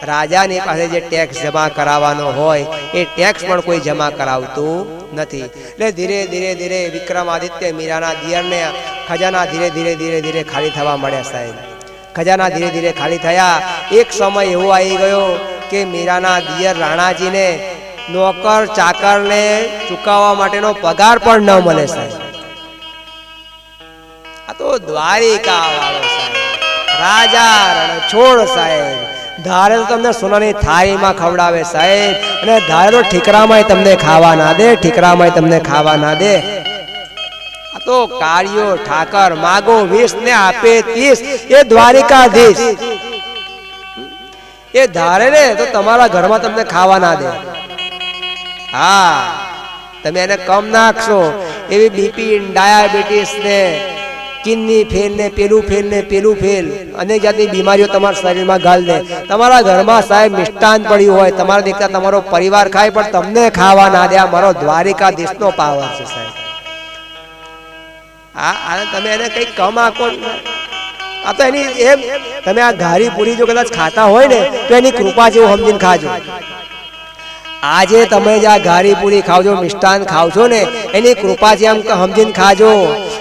Speaker 1: રાજાની પાસે જે ટેક્સ જમા કરાવવાનો હોય એ ટેક્સ પણ કોઈ જમા કરાવતું નથી. એટલે ધીરે ધીરે ધીરે વિક્રમાદિત્ય મીરાના દિયરને ખજાના ધીરે ધીરે ધીરે ધીરે ખાલી થવા મળ્યા સાહેબ. ખજાના ધીરે ધીરે ખાલી થયા. એક સમય એવો આવી ગયો કે મીરાના દિયર રાણાજીને નોકર ચાકરને ચૂકવવા માટેનો પગાર પણ ન મળે સાહેબ. આ તો દ્વારિકા વાળો સાહેબ, રાજા રણછોડ સાહેબ. ધારે તો તમને સોનાની થાળીમાં ખવડાવે સાહેબ, અને ધારે તો ઠીકરામાં તમને ખાવા ના દે, ઠીકરામાં તમને ખાવા ના દે. આ તો કાળિયો ઠાકર માગો 20 ને આપે 30, એ દ્વારિકાધીશ. એ ધારે ને તો તમારા ઘરમાં તમને ખાવા ના દે. હા, તમે એને કમ નાખશો એવી બીપી ડાયાબિટીસ ને કિડની ફેલ ને પેલું ફેલ ને પેલું ફેલ અનેક જાતની બીમારીઓ તમારા શરીરમાં ગાળ દે. તમારા ઘરમાં સાહેબ મિષ્ટાન પડ્યું હોય, તમારા દેખતા તમારો પરિવાર ખાય પણ તમને ખાવા ના દે. આ મારો દ્વારિકાધીશનો પાવર છે સાહેબ. આ તમે એને કઈ કમ આંકો. આ તો એની એમ તમે આ ઘારી પૂરી જો કદાચ ખાતા હોય ને તો એની કૃપા જેવું સમજીને ખાજો. આજે તમે જે આ ઘારી પૂરી ખાવજો, મિષ્ટાન ખાવજો ને એની કૃપા છે એમ સમજીને ખાજો.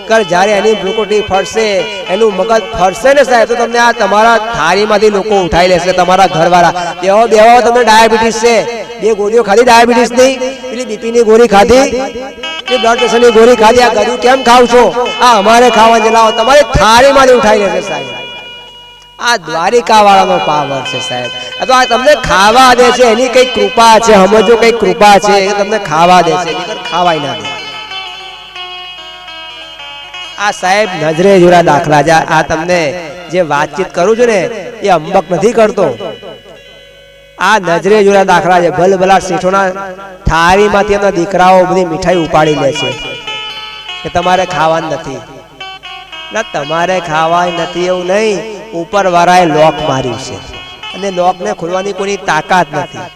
Speaker 1: કર જ્યારે એની ભૂકોટી ફરશે, એનું મગજ ફરશે ને સાહેબ, તો તમને આ તમારા થાળીમાંથી લોકો ઉઠાઈ લેશે. તમારા ઘરવાળા બેવા તમને ડાયાબિટીસ છે, 2 ગોળીઓ ખાધી ડાયાબિટીસ ની, પેલી બીપીની ગોળી ખાધી, બ્લડ પ્રેશરની ગોળી ખાધી, આ ગળ્યું કેમ ખાવ છો? આ અમારે ખાવા જલાવો, તમારી થાળીમાંથી ઉઠાઈ લેશે સાહેબ. આ દ્વારિકા વાળાનો પાવર છે સાહેબ. તો આ તમને ખાવા દે છે, એની કઈ કૃપા છે. સમજો કઈ કૃપા છે, તમને ખાવા દે છે, ખાવાય ના દે. આ સાહેબ નજરે જોડા દાખલા છે. આ તમને જે વાતચીત કરું છું ને એ અંબક નથી કરતો. આ નજરે જોડા દાખલા છે. ભલભલા શેઠોના થાળીમાંથી એમના દીકરાઓ બધી મીઠાઈ ઉપાડી લે છે કે તમારે ખાવાનું નથી. ના, તમારે ખાવાય નથી એવું નહીં, ઉપર વાળાએ લોક માર્યું છે અને લોકને ખોલવાની કોઈની તાકાત નથી.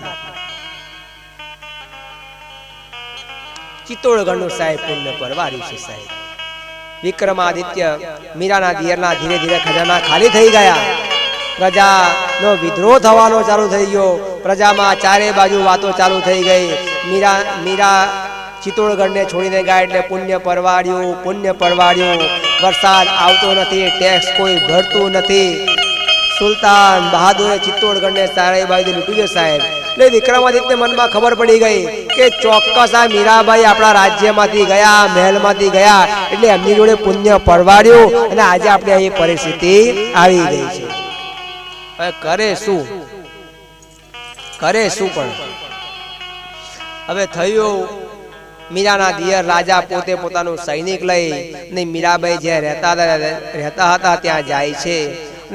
Speaker 1: ચિત્તોડગઢનું સાહેબ પુણ્ય પરવાર્યું છે સાહેબ. વિક્રમાદિત્ય મીરાના દિયરના ધીરે ધીરે ખજાના ખાલી થઈ ગયા. પ્રજાનો વિદ્રોહ થવાનો ચાલુ થઈ ગયો. પ્રજામાં ચારે બાજુ વાતો ચાલુ થઈ ગઈ. મીરા ચિત્તોડગઢને છોડીને ગયા એટલે પુણ્ય પરવાર્યું, પુણ્ય પરવાર્યું. વરસાદ આવતો નથી, ટેક્સ કોઈ ભરતું નથી. સુલતાન બહાદુરે ચિત્તોડગઢને ચારે બાજુ લૂંટ્યું છે સાહેબ. એટલે વિક્રમાદિત્ય મનમાં ખબર પડી ગઈ કે ચોક્કસ આ મીરાબાઈ આપણા રાજ્યમાંથી ગયા, મહેલમાંથી ગયા, એટલે એમની જોડે પુણ્ય પરવાર્યું અને આજે આપણે અહીં પરિસ્થિતિ આવી ગઈ છે. હવે કરે શું? પણ હવે થયું મીરાના દિયર રાજા પોતે પોતાનું સૈનિક લઈ ને મીરાબાઈ જ્યાં રહેતા હતા ત્યાં જાય છે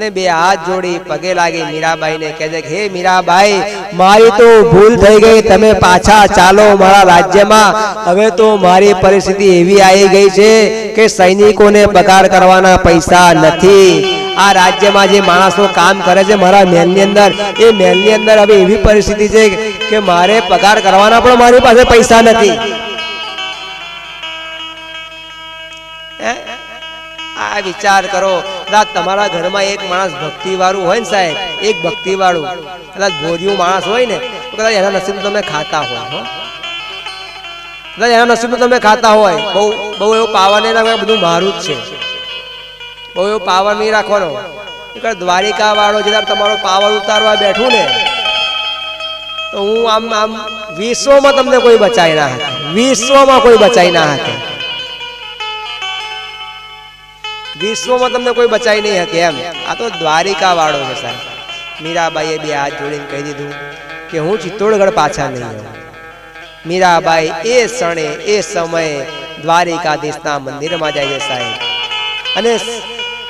Speaker 1: ને 2 હાથ જોડી પગે લાગી મીરાબાઈને કહે છે કે હે મીરાબાઈ, મારી તો ભૂલ થઈ ગઈ, તમે પાછા ચાલો મારા રાજ્યમાં. હવે તો મારી પરિસ્થિતિ એવી આવી ગઈ છે કે સૈનિકોને પગાર કરવાના પૈસા નથી. આ રાજ્યમાં જે માણસો કામ કરે છે મારા મહેલની અંદર, એ મહેલની અંદર હવે એવી પરિસ્થિતિ છે કે મારે પગાર કરવાના પણ મારી પાસે પૈસા નથી. આ વિચાર કરો, કદાચ તમારા ઘરમાં એક માણસ ભક્તિ વાળું હોય ને સાહેબ, એક ભક્તિ વાળું કદાચ ભોજિયું માણસ હોય ને તો કદાચ એના નસીબ તમે ખાતા હોય. કદાચ એના નસીબ તમે ખાતા હોય. બહુ એવું પાવર નહીં રાખવાનું, બધું મારું જ છે. બહુ એવો પાવર નહીં રાખવાનો. દ્વારિકા વાળો જ્યારે તમારો પાવર ઉતારવા બેઠું ને તો હું આમ વિશ્વમાં તમને કોઈ બચાઈ ના શકે. વિશ્વમાં કોઈ બચાઈ ના શકે. વિશ્વમાં તમને કોઈ બચાઈ નહીં શકે એમ. આ તો દ્વારિકા વાળો છે સાહેબ. મીરાબાઈએ 2 હાથ જોડીને કહી દીધું કે હું ચિત્તોડગઢ પાછા નહીં આવું. મીરાબાઈ એ ક્ષણે એ સમયે દ્વારિકાધીશના મંદિરમાં જાય છે સાહેબ. અને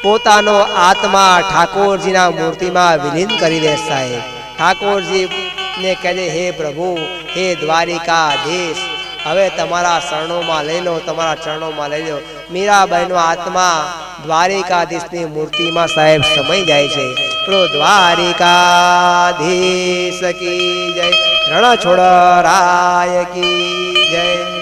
Speaker 1: પોતાનો આત્મા ઠાકોરજીના મૂર્તિમાં વિલીન કરી દે સાહેબ. ઠાકોરજીને કહે હે પ્રભુ, હે દ્વારિકાધીશ, હવે તમારા શરણોમાં લઈ લો, તમારા ચરણોમાં લઈ લો. મીરાબાઈનો આત્મા દ્વારિકાધીશની મૂર્તિમાં સાહેબ સમાઈ જાય છે. પ્રો દ્વારિકાધીશ કી જય, રણછોડ રાય કી જય.